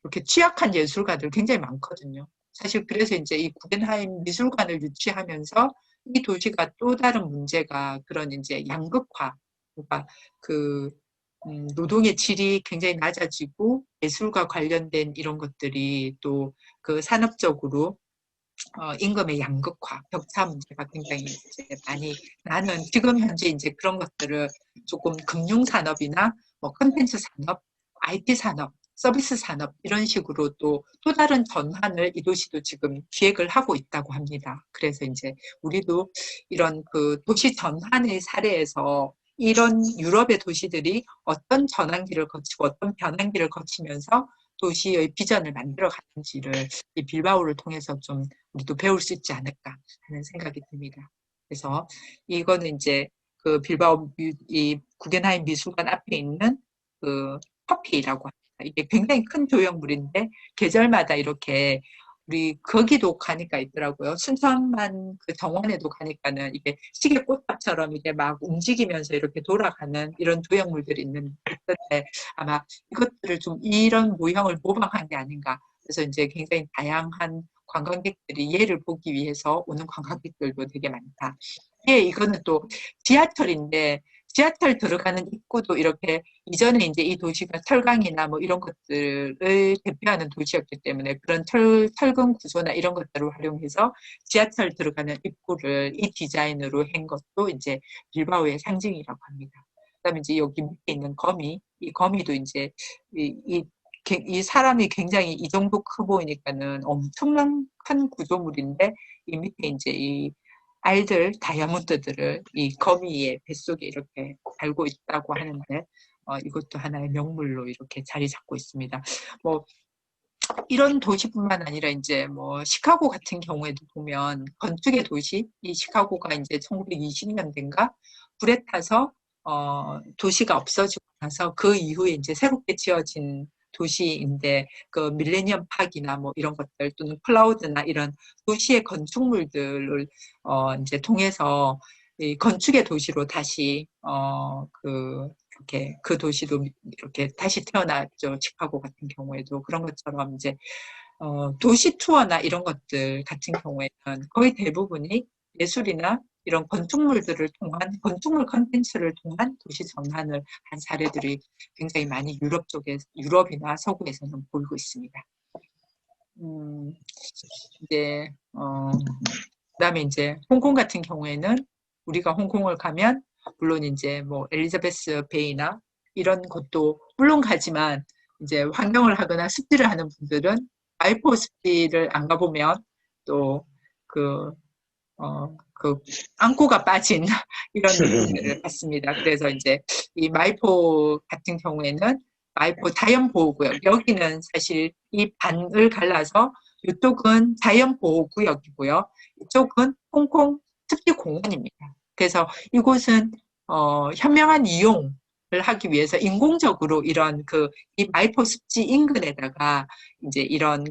이렇게 취약한 예술가들 굉장히 많거든요. 사실 그래서 이제 이 구겐하임 미술관을 유치하면서 이 도시가 또 다른 문제가 그런 이제 양극화, 그러니까 노동의 질이 굉장히 낮아지고 예술과 관련된 이런 것들이 또 그 산업적으로 임금의 양극화, 격차 문제가 굉장히 이제 많이 나는 지금 현재 이제 그런 것들을 조금 금융산업이나 뭐 콘텐츠 산업, IT 산업, 서비스 산업 이런 식으로 또 다른 전환을 이 도시도 지금 기획을 하고 있다고 합니다. 그래서 이제 우리도 이런 그 도시 전환의 사례에서 이런 유럽의 도시들이 어떤 전환기를 거치고 어떤 변환기를 거치면서 도시의 비전을 만들어 가는지를 이 빌바오를 통해서 좀 우리도 배울 수 있지 않을까 하는 생각이 듭니다. 그래서 이거는 이제 그 빌바오 이 구겐하임 미술관 앞에 있는 그 커피라고 합니다. 이게 굉장히 큰 조형물인데 계절마다 이렇게 우리 거기도 가니까 있더라고요. 순천만 그 정원에도 가니까는 이게 시계 꽃밭처럼 이게 막 움직이면서 이렇게 돌아가는 이런 조형물들이 있는데 아마 이것들을 좀 이런 모형을 모방한 게 아닌가. 그래서 이제 굉장히 다양한 관광객들이 얘를 보기 위해서 오는 관광객들도 되게 많다. 예, 이거는 또 지하철인데 지하철 들어가는 입구도 이렇게 이전에 이제 이 도시가 철강이나 뭐 이런 것들을 대표하는 도시였기 때문에 그런 철근 구조나 이런 것들을 활용해서 지하철 들어가는 입구를 이 디자인으로 한 것도 이제 빌바오의 상징이라고 합니다. 그다음에 이제 여기 밑에 있는 거미, 이 거미도 이제 이 사람이 굉장히 이 정도 커 보이니까는 엄청난 큰 구조물인데 이 밑에 이제 이 알들, 다이아몬드들을 이 거미의 뱃속에 이렇게 달고 있다고 하는데 이것도 하나의 명물로 이렇게 자리 잡고 있습니다. 뭐 이런 도시뿐만 아니라 이제 뭐 시카고 같은 경우에도 보면 건축의 도시, 이 시카고가 이제 1920년대인가 불에 타서 도시가 없어지고 나서 그 이후에 이제 새롭게 지어진 도시인데 그 밀레니엄 파크나 뭐 이런 것들 또는 클라우드나 이런 도시의 건축물들을 이제 통해서 이 건축의 도시로 다시 이렇게 그 도시도 이렇게 다시 태어났죠. 시카고 같은 경우에도 그런 것처럼 이제 도시 투어나 이런 것들 같은 경우에는 거의 대부분이 예술이나 이런 건축물들을 통한 건축물 컨텐츠를 통한 도시 전환을 한 사례들이 굉장히 많이 유럽이나 서구에서는 보이고 있습니다. 이제 그다음에 이제 홍콩 같은 경우에는 우리가 홍콩을 가면 물론 이제 뭐 엘리자베스 베이나 이런 것도 물론 가지만 이제 환경을 하거나 습지를 하는 분들은 마이포 습지를 안 가보면 또 안고가 빠진 이런 느낌을 받습니다. 그래서 이제 이 마이포 같은 경우에는 마이포 자연보호구역, 여기는 사실 이 반을 갈라서 이쪽은 자연보호구역이고요. 이쪽은 홍콩 습지공원입니다. 그래서 이곳은 현명한 이용을 하기 위해서 인공적으로 이런 이 마이포 습지 인근에다가 이제 이런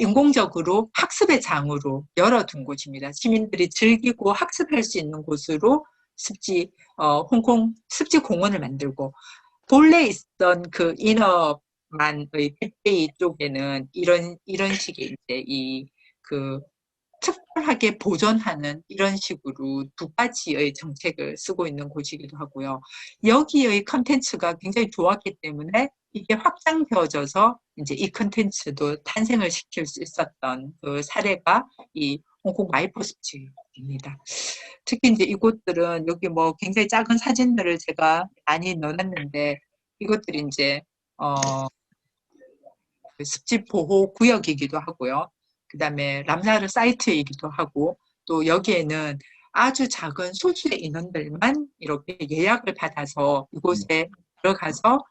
인공적으로 학습의 장으로 열어둔 곳입니다. 시민들이 즐기고 학습할 수 있는 곳으로 홍콩 습지 공원을 만들고 본래 있던 그 인어만의 빅베이 쪽에는 이런 식의 이제 특별하게 보존하는 이런 식으로 두 가지의 정책을 쓰고 있는 곳이기도 하고요. 여기의 컨텐츠가 굉장히 좋았기 때문에 이게 확장되어져서 이제 이 컨텐츠도 탄생을 시킬 수 있었던 그 사례가 이 홍콩 마이포 습지입니다. 특히 이제 이곳들은 여기 뭐 굉장히 작은 사진들을 제가 많이 넣어놨는데 이것들이 이제 습지 보호 구역이기도 하고요. 그다음에 람사르 사이트이기도 하고 또 여기에는 아주 작은 소수의 인원들만 이렇게 예약을 받아서 이곳에 들어가서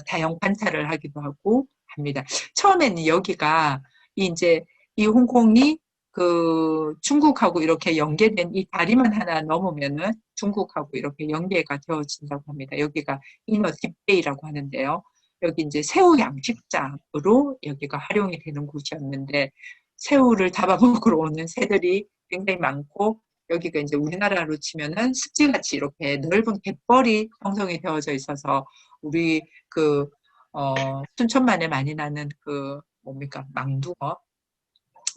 다양 관찰을 하기도 하고 합니다. 처음에는 여기가 이제 이 홍콩이 그 중국하고 이렇게 연계된 이 다리만 하나 넘으면은 중국하고 이렇게 연계가 되어진다고 합니다. 여기가 이너 딥베이라고 하는데요. 여기 이제 새우 양식장으로 여기가 활용이 되는 곳이었는데 새우를 잡아먹으러 오는 새들이 굉장히 많고 여기가 이제 우리나라로 치면은 습지같이 이렇게 넓은 갯벌이 형성이 되어져 있어서 우리 그 순천만에 많이 나는 그 뭡니까 망둥어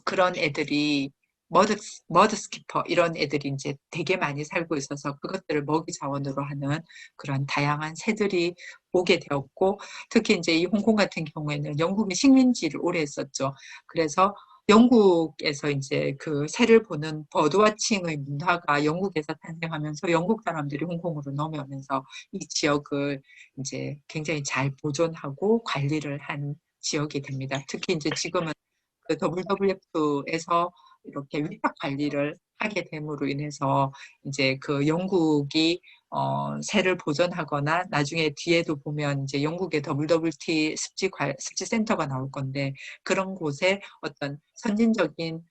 그런 애들이 머드 스키퍼 이런 애들이 이제 되게 많이 살고 있어서 그것들을 먹이 자원으로 하는 그런 다양한 새들이 오게 되었고 특히 이제 이 홍콩 같은 경우에는 영국의 식민지를 오래 했었죠. 그래서 영국에서 이제 그 새를 보는 버드워칭의 문화가 영국에서 탄생하면서 영국 사람들이 홍콩으로 넘어오면서 이 지역을 이제 굉장히 잘 보존하고 관리를 한 지역이 됩니다. 특히 이제 지금은 그 WWF에서 이렇게 위탁 관리를 하게 됨으로 인해서 이제 그 영국이 새를 보존하거나 나중에 뒤에도 보면 이제 영국의 WWT 습지 센터가 나올 건데 그런 곳에 어떤 선진적인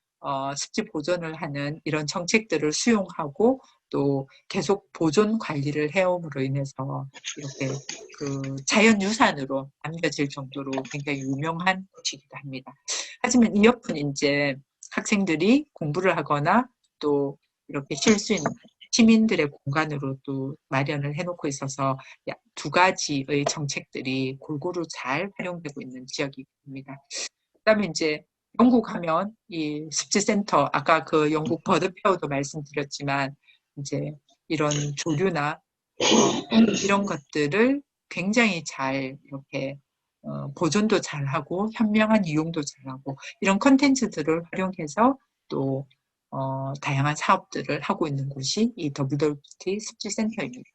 습지 보존을 하는 이런 정책들을 수용하고 또 계속 보존 관리를 해옴으로 인해서 이렇게 그 자연유산으로 남겨질 정도로 굉장히 유명한 곳이기도 합니다. 하지만 이 옆은 이제 학생들이 공부를 하거나 또 이렇게 쉴 수 있는 시민들의 공간으로 또 마련을 해놓고 있어서 두 가지의 정책들이 골고루 잘 활용되고 있는 지역입니다. 그다음에 이제 영국 하면 이 습지센터 아까 그 영국 버드페어도 말씀드렸지만 이제 이런 조류나 이런 것들을 굉장히 잘 이렇게 보존도 잘하고 현명한 이용도 잘하고 이런 컨텐츠들을 활용해서 또 다양한 사업들을 하고 있는 곳이 이 WWT 습지센터입니다.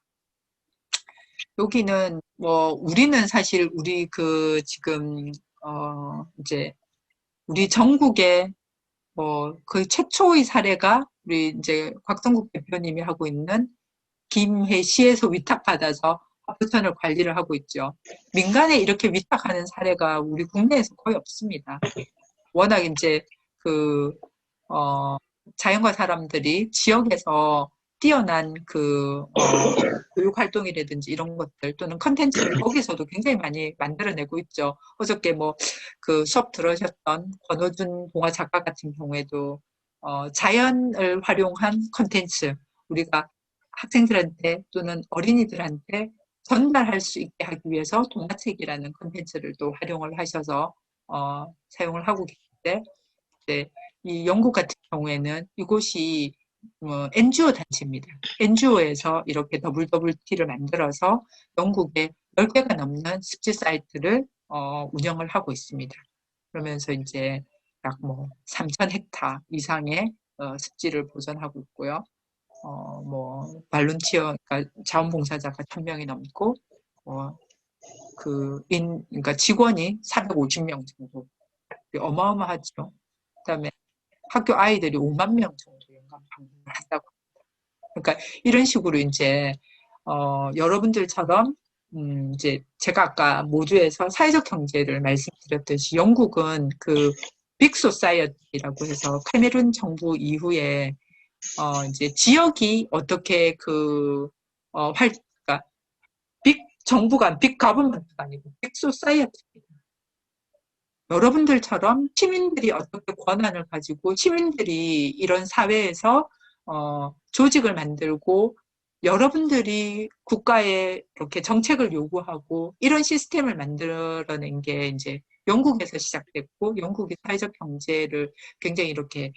여기는 뭐 우리는 사실 우리 그 지금 이제 우리 전국에 뭐 그 최초의 사례가 우리 이제 곽성국 대표님이 하고 있는 김해시에서 위탁받아서 하프천을 관리를 하고 있죠. 민간에 이렇게 위탁하는 사례가 우리 국내에서 거의 없습니다. 워낙 이제 그 자연과 사람들이 지역에서 뛰어난 그 교육 활동이라든지 이런 것들 또는 컨텐츠를 거기서도 굉장히 많이 만들어내고 있죠. 어저께 뭐 그 수업 들으셨던 권호준 동화 작가 같은 경우에도 자연을 활용한 컨텐츠 우리가 학생들한테 또는 어린이들한테 전달할 수 있게 하기 위해서 동화책이라는 컨텐츠를 또 활용을 하셔서 사용을 하고 계신데 네, 이 영국 같은 경우에는 이곳이 NGO 단체입니다. NGO에서 이렇게 WWT를 만들어서 영국에 10개가 넘는 습지 사이트를 운영을 하고 있습니다. 그러면서 이제 약 뭐 3,000헥타 이상의 습지를 보존하고 있고요. 뭐 발룬티어, 그러니까 자원봉사자가 1,000명이 넘고 그러니까 직원이 450명 정도. 어마어마하죠. 그다음에 학교 아이들이 5만 명 정도 연간 방문을 한다고 합니다. 그러니까 이런 식으로 이제 여러분들처럼 이제 제가 아까 모두에서 사회적 경제를 말씀드렸듯이 영국은 그 빅소사이어티라고 해서 카메룬 정부 이후에 이제 지역이 어떻게 그러니까 빅 정부가 빅 가버먼트가 아니고 빅소사이어티입니다. 여러분들처럼 시민들이 어떻게 권한을 가지고 시민들이 이런 사회에서 조직을 만들고 여러분들이 국가에 이렇게 정책을 요구하고 이런 시스템을 만들어낸 게 이제 영국에서 시작됐고 영국이 사회적 경제를 굉장히 이렇게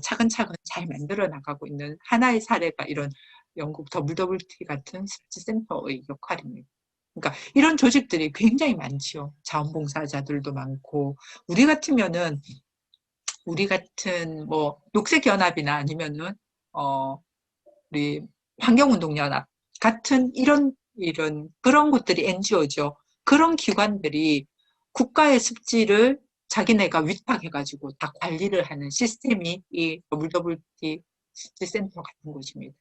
차근차근 잘 만들어 나가고 있는 하나의 사례가 이런 영국 WWT 같은 습지센터의 역할입니다. 그러니까 이런 조직들이 굉장히 많지요. 자원봉사자들도 많고 우리 같으면은 우리 같은 뭐 녹색연합이나 아니면은 우리 환경운동연합 같은 이런 그런 곳들이 NGO죠. 그런 기관들이 국가의 습지를 자기네가 위탁해가지고 다 관리를 하는 시스템이 이 WWT 습지센터 같은 곳입니다.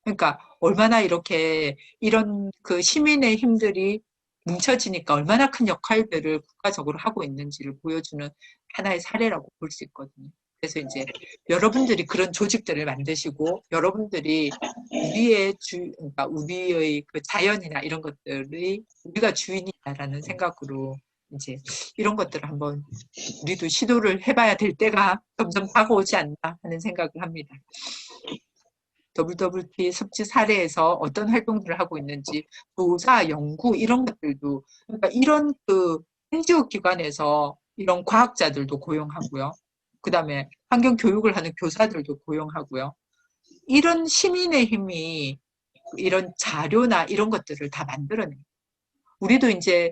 그러니까 얼마나 이렇게 이런 그 시민의 힘들이 뭉쳐지니까 얼마나 큰 역할들을 국가적으로 하고 있는지를 보여주는 하나의 사례라고 볼 수 있거든요. 그래서 이제 여러분들이 그런 조직들을 만드시고 여러분들이 그러니까 우리의 그 자연이나 이런 것들이 우리가 주인이다라는 생각으로 이제 이런 것들을 한번 우리도 시도를 해봐야 될 때가 점점 다가오지 않나 하는 생각을 합니다. WWT 습지 사례에서 어떤 활동들을 하고 있는지 조사, 연구 이런 것들도 그러니까 이런 그 NGO 기관에서 이런 과학자들도 고용하고요. 그 다음에 환경 교육을 하는 교사들도 고용하고요. 이런 시민의 힘이 이런 자료나 이런 것들을 다 만들어내요. 우리도 이제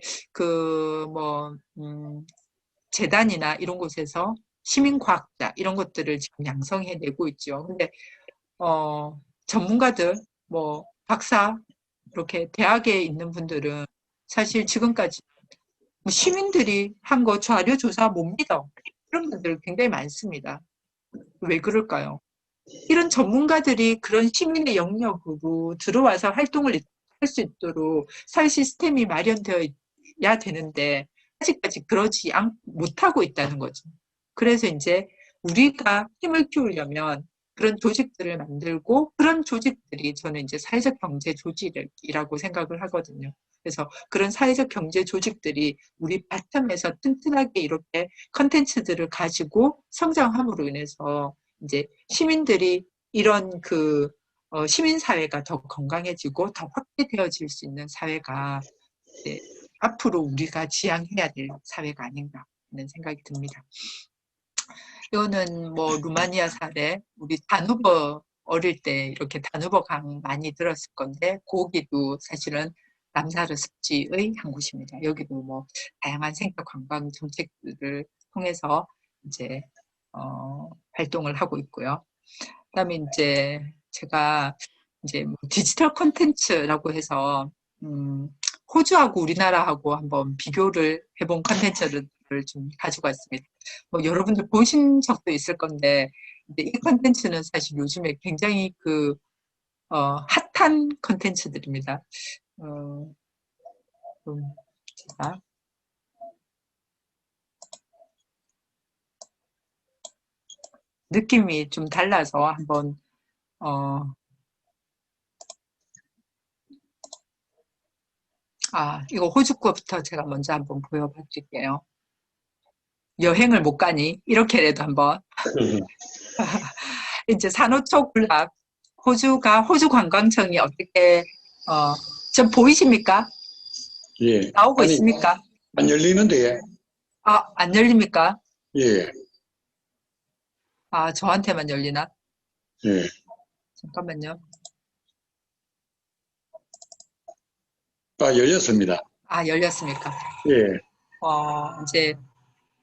재단이나 이런 곳에서 시민과학자 이런 것들을 지금 양성해내고 있죠. 근데 전문가들, 뭐 박사 이렇게 대학에 있는 분들은 사실 지금까지 시민들이 한 거 자료 조사 못 믿어. 그런 분들 굉장히 많습니다. 왜 그럴까요? 이런 전문가들이 그런 시민의 영역으로 들어와서 활동을 할 수 있도록 사회 시스템이 마련되어야 되는데 아직까지 그러지 못하고 있다는 거죠. 그래서 이제 우리가 힘을 키우려면 그런 조직들을 만들고 그런 조직들이 저는 이제 사회적 경제 조직이라고 생각을 하거든요. 그래서 그런 사회적 경제 조직들이 우리 바텀에서 튼튼하게 이렇게 컨텐츠들을 가지고 성장함으로 인해서 이제 시민들이 이런 시민사회가 더 건강해지고 더 확대되어질 수 있는 사회가 앞으로 우리가 지향해야 될 사회가 아닌가 하는 생각이 듭니다. 이거는 뭐 루마니아 사례, 우리 다누버 어릴 때 이렇게 다누버 강 많이 들었을 건데 거기도 사실은 남사르 습지의 한 곳입니다. 여기도 뭐 다양한 생태 관광 정책들을 통해서 이제 활동을 하고 있고요. 그다음에 이제 제가 이제 뭐 디지털 콘텐츠라고 해서 호주하고 우리나라하고 한번 비교를 해본 콘텐츠를 좀 가지고 왔습니다. 뭐 여러분들 보신 적도 있을 건데 이 콘텐츠는 사실 요즘에 굉장히 핫한 콘텐츠들입니다. 제가 느낌이 좀 달라서 한번 이거 호주 거부터 제가 먼저 한번 보여봐 드릴게요. 여행을 못 가니 이렇게라도 한번 이제 산호초 군락 호주 관광청이 어떻게 좀 보이십니까? 예. 나오고 아니, 있습니까? 안 열리는데. 안 열립니까? 예. 저한테만 열리나? 예. 잠깐만요. 열렸습니다. 열렸습니까? 예. 이제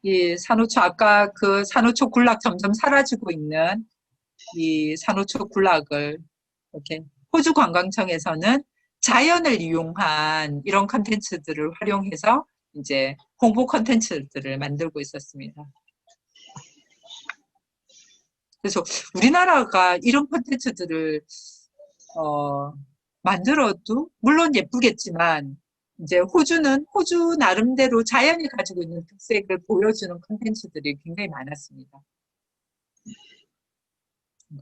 이 산호초 아까 그 산호초 군락 점점 사라지고 있는 이 산호초 군락을 이렇게 호주 관광청에서는 자연을 이용한 이런 컨텐츠들을 활용해서 이제 홍보 컨텐츠들을 만들고 있었습니다. 그래서 우리나라가 이런 컨텐츠들을 만들어도 물론 예쁘겠지만 이제 호주는 호주 나름대로 자연이 가지고 있는 특색을 보여주는 컨텐츠들이 굉장히 많았습니다.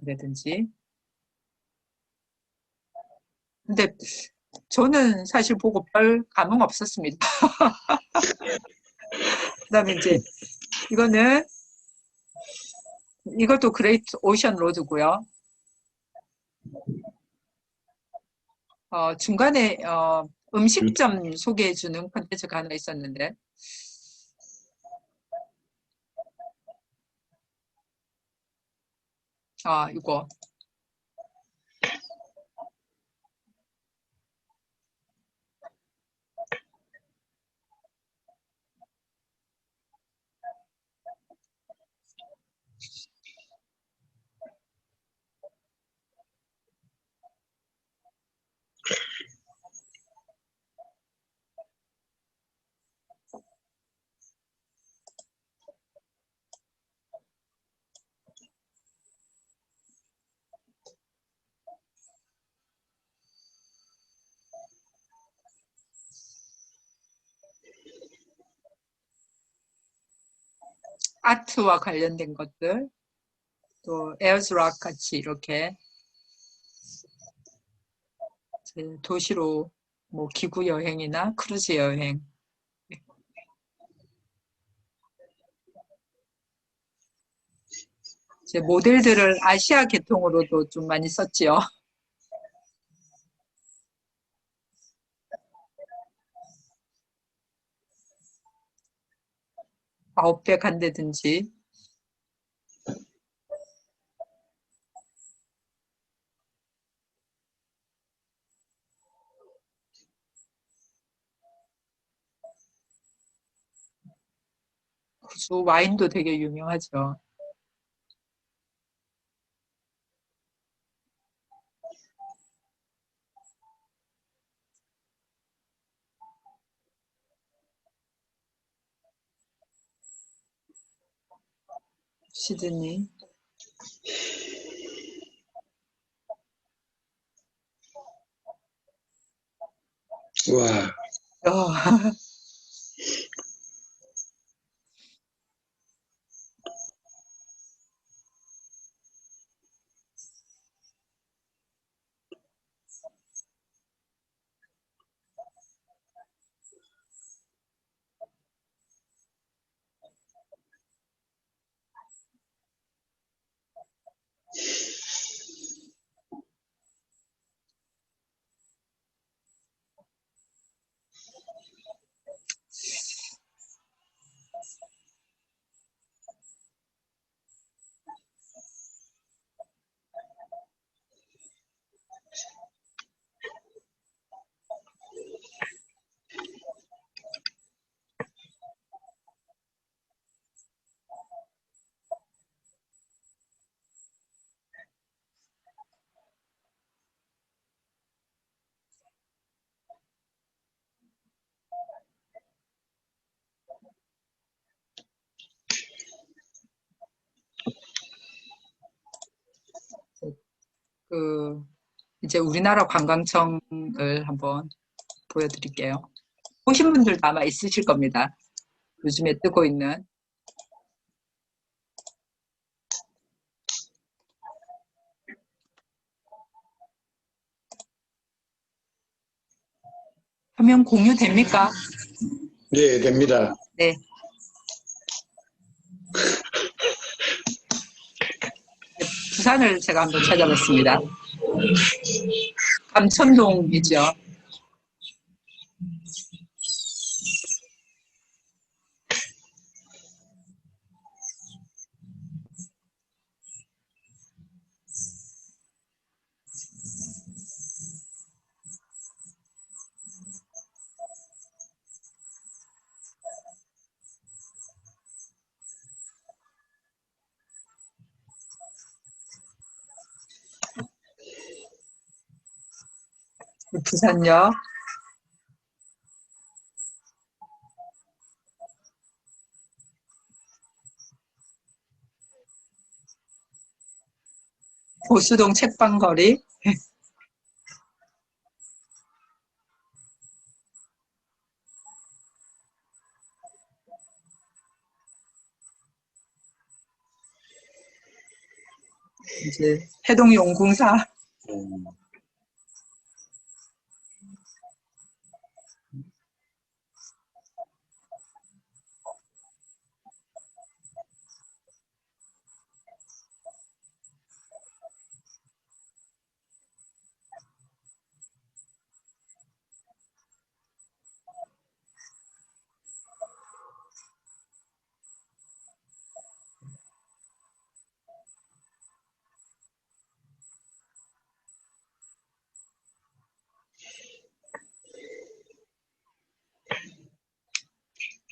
그라든지 근데 저는 사실 보고 별 감흥 없었습니다. 그다음에 이제 이것도 그레이트 오션 로드고요. 중간에 음식점 소개해주는 콘텐츠가 하나 있었는데 이거 아트와 관련된 것들, 또 에어즈락 같이 이렇게 이제 도시로 뭐 기구 여행이나 크루즈 여행. 이제 모델들을 아시아 계통으로도 좀 많이 썼지요. 9배 간다든지. 호주 와인도 되게 유명하죠. 시드니. 와, 어, 그 이제 우리나라 관광청을 한번 보여드릴게요. 보신 분들도 아마 있으실 겁니다. 요즘에 뜨고 있는. 화면 공유됩니까? 네, 됩니다. 네. 부산을 제가 한번 찾아봤습니다. 감천동이죠. 부산역. 보수동 책방거리. 이제 해동용궁사. 음,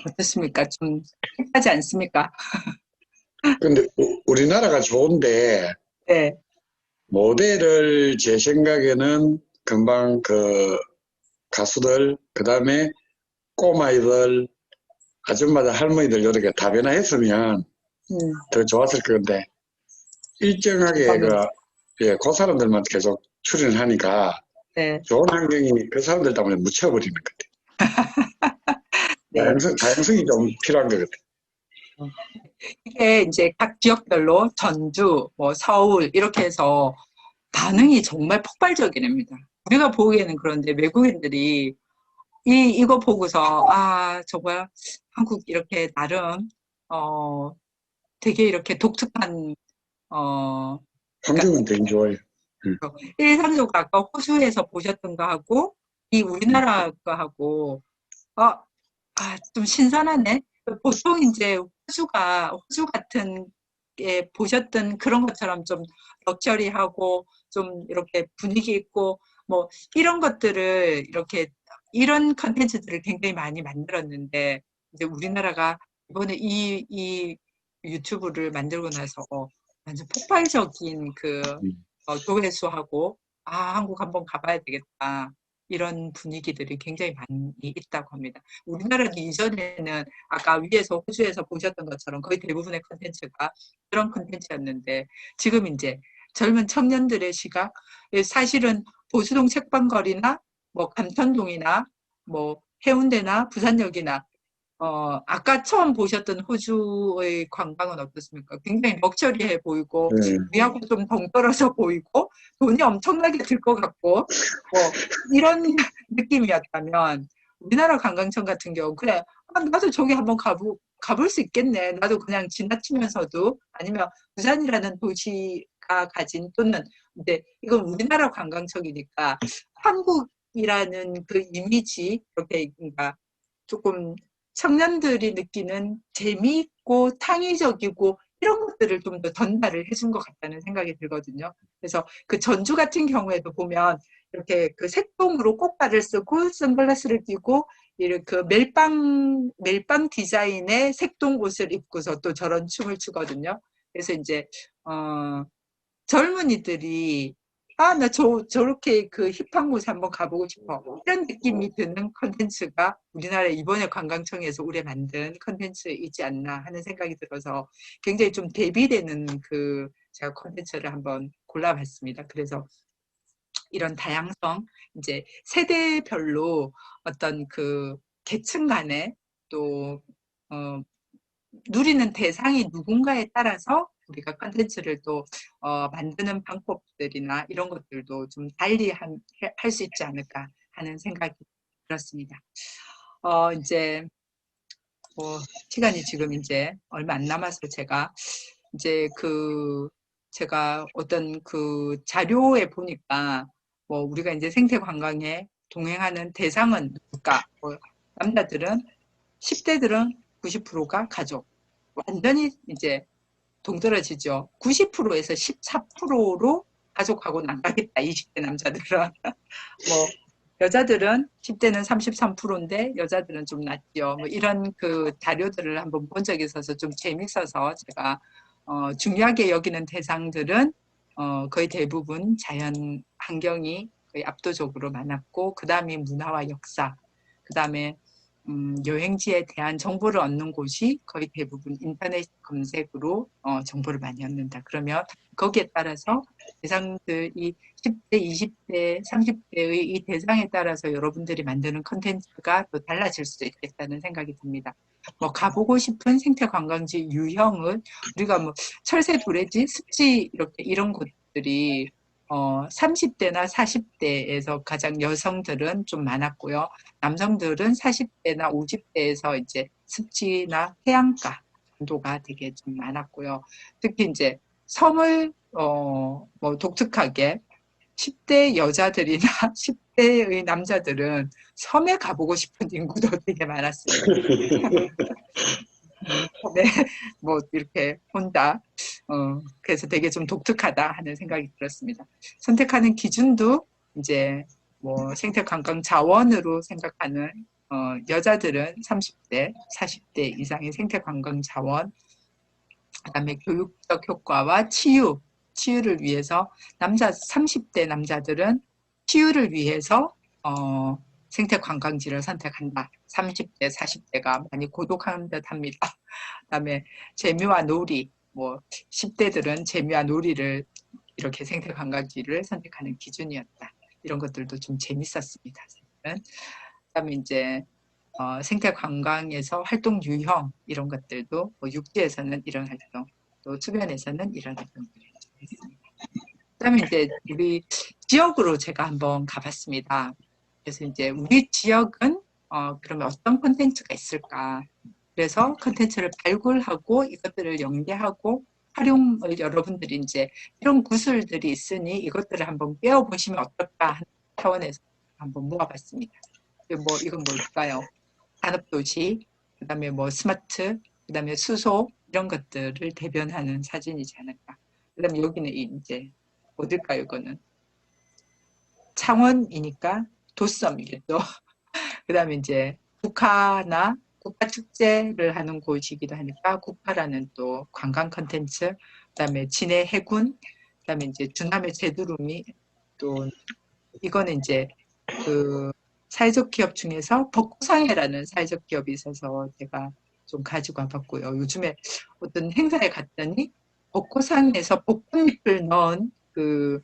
어떻습니까? 좀 힙하지 않습니까? 근데 우리나라가 좋은데, 네. 모델을 제 생각에는 금방 그 가수들, 그 다음에 꼬마이들, 아줌마들, 할머니들 이렇게 다변화했으면 음, 더 좋았을 건데, 일정하게 그, 공감합니다. 예, 그 사람들만 계속 출연하니까 네. 좋은 환경이 그 사람들 때문에 묻혀버리는 것 같아요. 네. 다양성이 좀 필요한 것 같아요. 이게 이제 각 지역별로 전주, 뭐 서울 이렇게 해서 반응이 정말 폭발적이랍니다. 우리가 보기에는 그런데 외국인들이 이거 보고서 아 정말 한국 이렇게 나름 되게 이렇게 독특한 그러니까 환경은 되게 좋아요. 일상적으로 아까 호주에서 보셨던 거하고 이 우리나라 거하고 좀 신선하네. 보통 이제 호주 같은 게 보셨던 그런 것처럼 좀 럭셔리하고 좀 이렇게 분위기 있고 뭐 이런 것들을 이렇게 이런 컨텐츠들을 굉장히 많이 만들었는데 이제 우리나라가 이번에 이 유튜브를 만들고 나서 완전 폭발적인 그 음. 조회수하고 한국 한번 가봐야 되겠다. 이런 분위기들이 굉장히 많이 있다고 합니다. 우리나라도 이전에는 아까 위에서 호주에서 보셨던 것처럼 거의 대부분의 컨텐츠가 그런 컨텐츠였는데 지금 이제 젊은 청년들의 시각 사실은 보수동 책방거리나 뭐 감천동이나 뭐 해운대나 부산역이나 아까 처음 보셨던 호주의 관광은 어떻습니까? 굉장히 럭셔리해 보이고 네. 우리하고 좀 동떨어져 보이고 돈이 엄청나게 들 것 같고 뭐 이런 느낌이었다면 우리나라 관광청 같은 경우 그래 나도 저기 한번 가볼 수 있겠네. 나도 그냥 지나치면서도 아니면 부산이라는 도시가 가진 또는 이제 이건 우리나라 관광청이니까 한국이라는 그 이미지 이렇게 그러니까 조금 청년들이 느끼는 재미있고 창의적이고 이런 것들을 좀 더 전달을 해준 것 같다는 생각이 들거든요. 그래서 그 전주 같은 경우에도 보면 이렇게 그 색동으로 꽃가를 쓰고 선글라스를 끼고 이렇게 그 멜빵 디자인의 색동 옷을 입고서 또 저런 춤을 추거든요. 그래서 이제 젊은이들이 나 저렇게 그 힙한 곳에 한번 가보고 싶어. 이런 느낌이 드는 컨텐츠가 우리나라 이번에 관광청에서 올해 만든 컨텐츠이지 않나 하는 생각이 들어서 굉장히 좀 대비되는 그 제가 컨텐츠를 한번 골라봤습니다. 그래서 이런 다양성, 이제 세대별로 어떤 그 계층 간에 또 누리는 대상이 누군가에 따라서 우리가 컨텐츠를 또 만드는 방법들이나 이런 것들도 좀 달리 할 수 있지 않을까 하는 생각이 들었습니다. 이제 뭐 시간이 지금 이제 얼마 안 남아서 제가 이제 제가 어떤 그 자료에 보니까 뭐 우리가 이제 생태 관광에 동행하는 대상은 누굴까? 뭐 남자들은 10대들은 90%가 가족. 완전히 이제 동떨어지죠. 90%에서 14%로 가족하고 나가겠다. 20대 남자들은. 뭐 여자들은 10대는 33%인데 여자들은 좀 낮죠. 뭐 이런 그 자료들을 한번 본 적이 있어서 좀 재밌어서 제가 중요하게 여기는 대상들은 거의 대부분 자연 환경이 거의 압도적으로 많았고 그 다음에 문화와 역사, 그 다음에 여행지에 대한 정보를 얻는 곳이 거의 대부분 인터넷 검색으로 정보를 많이 얻는다. 그러면 거기에 따라서 대상들이 10대, 20대, 30대의 이 대상에 따라서 여러분들이 만드는 컨텐츠가 또 달라질 수도 있겠다는 생각이 듭니다. 뭐 가보고 싶은 생태 관광지 유형은 우리가 뭐 철새 도래지, 습지 이렇게 이런 곳들이 30대나 40대에서 가장 여성들은 좀 많았고요. 남성들은 40대나 50대에서 이제 습지나 해안가 정도가 되게 좀 많았고요. 특히 이제 섬을 뭐 독특하게 10대 여자들이나 10대의 남자들은 섬에 가보고 싶은 인구도 되게 많았습니다. 네, 뭐 이렇게 혼자 그래서 되게 좀 독특하다 하는 생각이 들었습니다. 선택하는 기준도 이제 뭐 생태관광 자원으로 생각하는 여자들은 30대, 40대 이상의 생태관광 자원, 그다음에 교육적 효과와 치유를 위해서 30대 남자들은 치유를 위해서 생태관광지를 선택한다. 30대, 40대가 많이 고독한 듯 합니다. 그다음에 재미와 놀이, 뭐 10대들은 재미와 놀이를 이렇게 생태관광지를 선택하는 기준이었다. 이런 것들도 좀 재밌었습니다. 그다음에 이제 생태 관광에서 활동 유형 이런 것들도 뭐 육지에서는 이런 활동, 또 수변에서는 이런 활동들을 했습니다. 그다음에 이제 우리 지역으로 제가 한번 가봤습니다. 그래서 이제 우리 지역은 그러면 어떤 콘텐츠가 있을까? 그래서 콘텐츠를 발굴하고 이것들을 연계하고 활용을 여러분들이 이제 이런 구슬들이 있으니 이것들을 한번 깨워보시면 어떨까 하는 차원에서 한번 모아봤습니다. 뭐 이건 뭘까요? 산업도시, 그다음에 뭐 스마트, 그다음에 수소 이런 것들을 대변하는 사진이지 않을까. 그다음에 여기는 이제 어딜까요? 이거는 창원이니까 도섬이겠죠. 그다음에 이제 국화나 국화 축제를 하는 곳이기도 하니까 국화라는 또 관광 컨텐츠, 그다음에 진해 해군, 그다음에 이제 주남의 제두름이 또 이거는 이제 그 사회적 기업 중에서 벚꽃상회라는 사회적 기업이 있어서 제가 좀 가지고 와봤고요. 요즘에 어떤 행사에 갔더니 벚꽃상에서 벚꽃잎을 넣은 그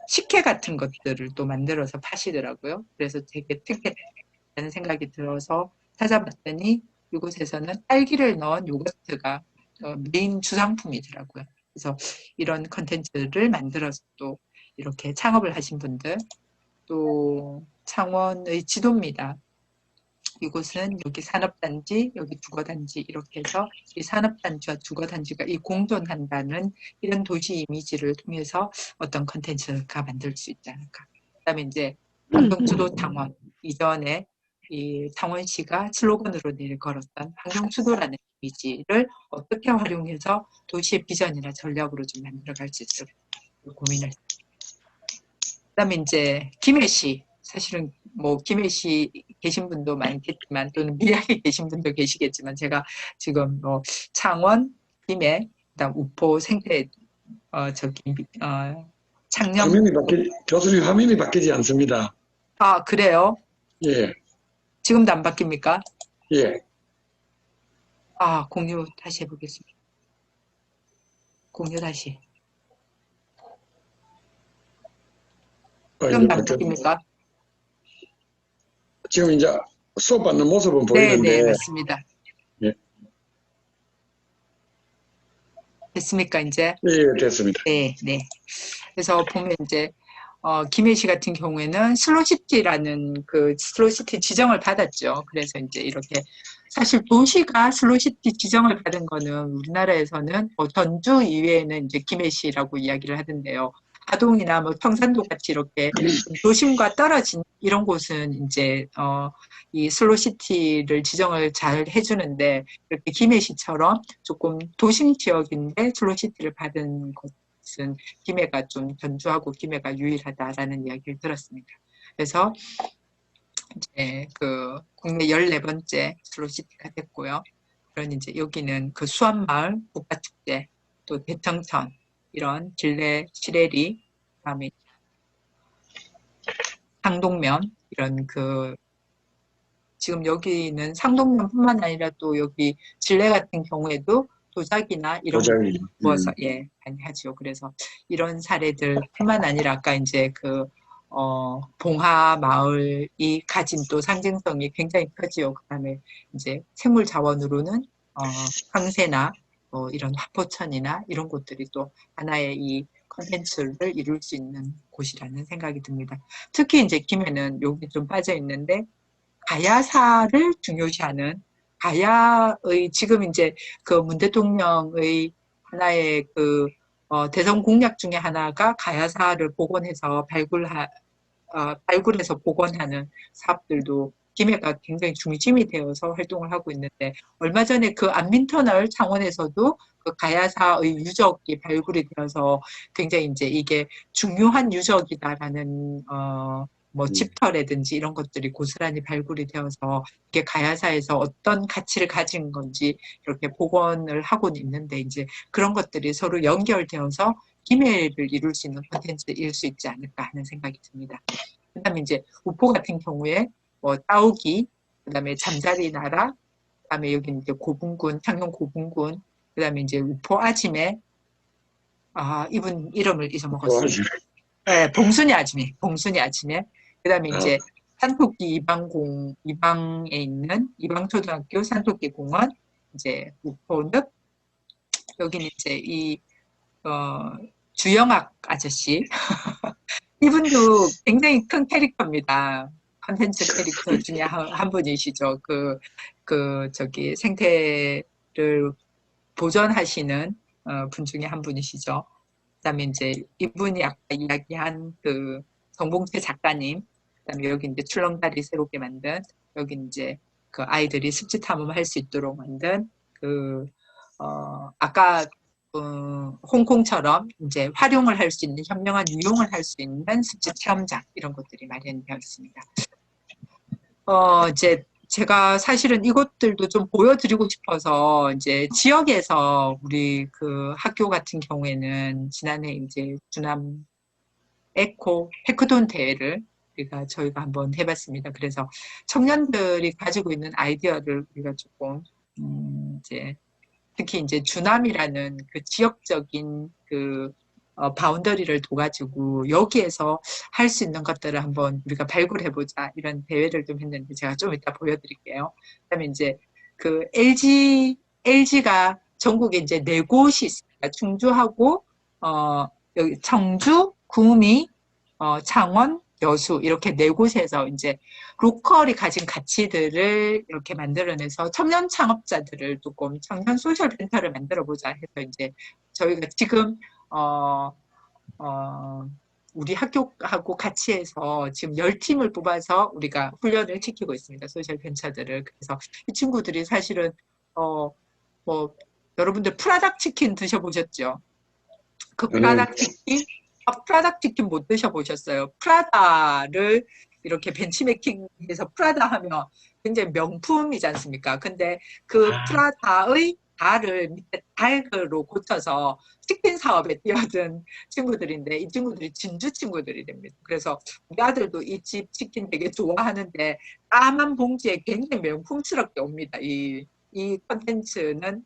식혜 같은 것들을 또 만들어서 파시더라고요. 그래서 되게 특이하다는 생각이 들어서 찾아봤더니 이곳에서는 딸기를 넣은 요거트가 메인 주상품이더라고요. 그래서 이런 컨텐츠를 만들어서 또 이렇게 창업을 하신 분들, 또 창원의 지도입니다. 이곳은 여기 산업단지, 여기 주거단지 이렇게 해서 이 산업단지와 주거단지가 이 공존한다는 이런 도시 이미지를 통해서 어떤 컨텐츠가 만들 수 있지 않을까. 그다음에 이제 환경수도 탕원, 이전에 이 창원시가 슬로건으로 내걸었던 환경수도라는 이미지를 어떻게 활용해서 도시의 비전이나 전략으로 좀 만들어갈 수 있을까 고민을. 그다음에 이제 김해시, 사실은 뭐 김해시 계신 분도 많겠지만 또는 밀양에 계신 분도 계시겠지만 제가 지금 뭐 창원, 김해, 그다음 우포 생태 창녕. 교수님 화면이 바뀌지 않습니다. 아, 그래요? 예, 지금도 안 바뀝니까? 예. 아, 공유 다시 해보겠습니다. 공유 다시. 지금도 안 바뀝니까? 지금 이제 수업 받는 모습은 네, 보이는데. 네, 맞습니다. 예. 됐습니까, 이제? 예, 됐습니다. 네, 네. 그래서 보면 이제 김해시 같은 경우에는 슬로시티라는 그 슬로시티 지정을 받았죠. 그래서 이제 이렇게 사실 도시가 슬로시티 지정을 받은 거는 우리나라에서는 전주 이외에는 이제 김해시라고 이야기를 하던데요. 하동이나 뭐 평산도 같이 이렇게 도심과 떨어진 이런 곳은 이제 이 슬로시티를 지정을 잘 해주는데 이렇게 김해시처럼 조금 도심 지역인데 슬로시티를 받은 곳은 김해가 좀 전주하고 김해가 유일하다라는 이야기를 들었습니다. 그래서 이제 그 국내 14번째 슬로시티가 됐고요. 그런 이제 여기는 그 수안마을 국가축제, 또 대청천 이런 진례 시래리, 그다음에 상동면 이런 그 지금 여기는 상동면뿐만 아니라 또 여기 진례 같은 경우에도 도자기나 이런 걸 구워서 예 많이 하죠. 그래서 이런 사례들뿐만 아니라 아까 이제 그 봉하 마을이 가진 또 상징성이 굉장히 크지요. 그다음에 이제 생물 자원으로는 황새나 이런 화포천이나 이런 곳들이 또 하나의 이 컨텐츠를 이룰 수 있는 곳이라는 생각이 듭니다. 특히 이제 김해는 여기 좀 빠져 있는데 가야사를 중요시하는 가야의 지금 이제 그 문 대통령의 하나의 그 대선 공약 중에 하나가 가야사를 복원해서 발굴해서 복원하는 사업들도 김해가 굉장히 중심이 되어서 활동을 하고 있는데 얼마 전에 그 안민터널 창원에서도 그 가야사의 유적이 발굴이 되어서 굉장히 이제 이게 중요한 유적이다라는 뭐 집터라든지 이런 것들이 고스란히 발굴이 되어서 이게 가야사에서 어떤 가치를 가진 건지 이렇게 복원을 하고 있는데 이제 그런 것들이 서로 연결되어서 김해를 이룰 수 있는 콘텐츠일 수 있지 않을까 하는 생각이 듭니다. 그다음에 이제 우포 같은 경우에 뭐 따오기, 그다음에 잠자리 나라, 그다음에 여기 이제 고분군, 창녕 고분군, 그다음에 이제 우포 아지매, 이분 이름을 잊어먹었습니다. 네, 봉순이 아지매. 그다음에 이제 산토끼 이방에 있는 이방초등학교 산토끼 공원, 이제 우포늪, 여기는 이제 주영학 아저씨. 이분도 굉장히 큰 캐릭터입니다. 컨텐츠 캐릭터 중에 한 분이시죠. 저기 생태를 보존하시는 분 중에 한 분이시죠. 그다음에 이제 이분이 아까 이야기한 그 정봉채 작가님, 그다음에 여기 이제 출렁다리 새롭게 만든, 여기 이제 그 아이들이 습지 탐험할 수 있도록 만든 아까 홍콩처럼 이제 활용을 할 수 있는, 현명한 유용을 할 수 있는 습지 체험장, 이런 것들이 마련되어 있습니다. 이제 제가 사실은 이것들도 좀 보여드리고 싶어서, 이제 지역에서 우리 그 학교 같은 경우에는 지난해 이제 주남 에코 해커톤 대회를 저희가 한번 해봤습니다. 그래서 청년들이 가지고 있는 아이디어를 우리가 조금 이제 특히 이제 주남이라는 그 지역적인 그 바운더리를 둬가지고 여기에서 할 수 있는 것들을 한번 우리가 발굴해보자, 이런 대회를 좀 했는데 제가 좀 이따 보여드릴게요. 그다음에 이제 그 LG가 전국에 이제 4곳이 있습니다. 충주하고 여기 청주, 구미, 창원, 여수, 이렇게 4곳에서 이제 로컬이 가진 가치들을 이렇게 만들어내서 청년 창업자들을 조금, 청년 소셜 벤처를 만들어보자 해서 이제 저희가 지금 우리 학교하고 같이 해서 지금 10팀을 뽑아서 우리가 훈련을 시키고 있습니다. 소셜 벤처들을. 그래서 이 친구들이 사실은 뭐 여러분들 프라닭 치킨 드셔보셨죠? 그 프라닭 치킨, 프라닭 치킨 못 드셔보셨어요? 프라다를 이렇게 벤치메이킹해서 프라다 하면 굉장히 명품이지 않습니까? 근데 그 프라다의 달을 밑에 달그로 고쳐서 치킨 사업에 뛰어든 친구들인데, 이 친구들이 진주 친구들이 됩니다. 그래서 우리 아들도 이 집 치킨 되게 좋아하는데 까만 봉지에 굉장히 명품스럽게 옵니다. 이 컨텐츠는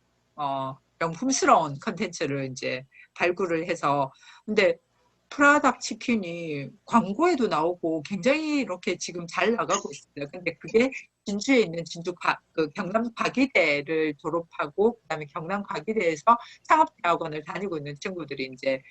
명품스러운 컨텐츠를 이제 발굴을 해서. 근데 프라닭 치킨이 광고에도 나오고 굉장히 이렇게 지금 잘 나가고 있습니다. 근데 그게 진주에 있는 경남 과기대를 졸업하고, 그다음에 경남 과기대에서 창업대학원을 다니고 있는 친구들이 이제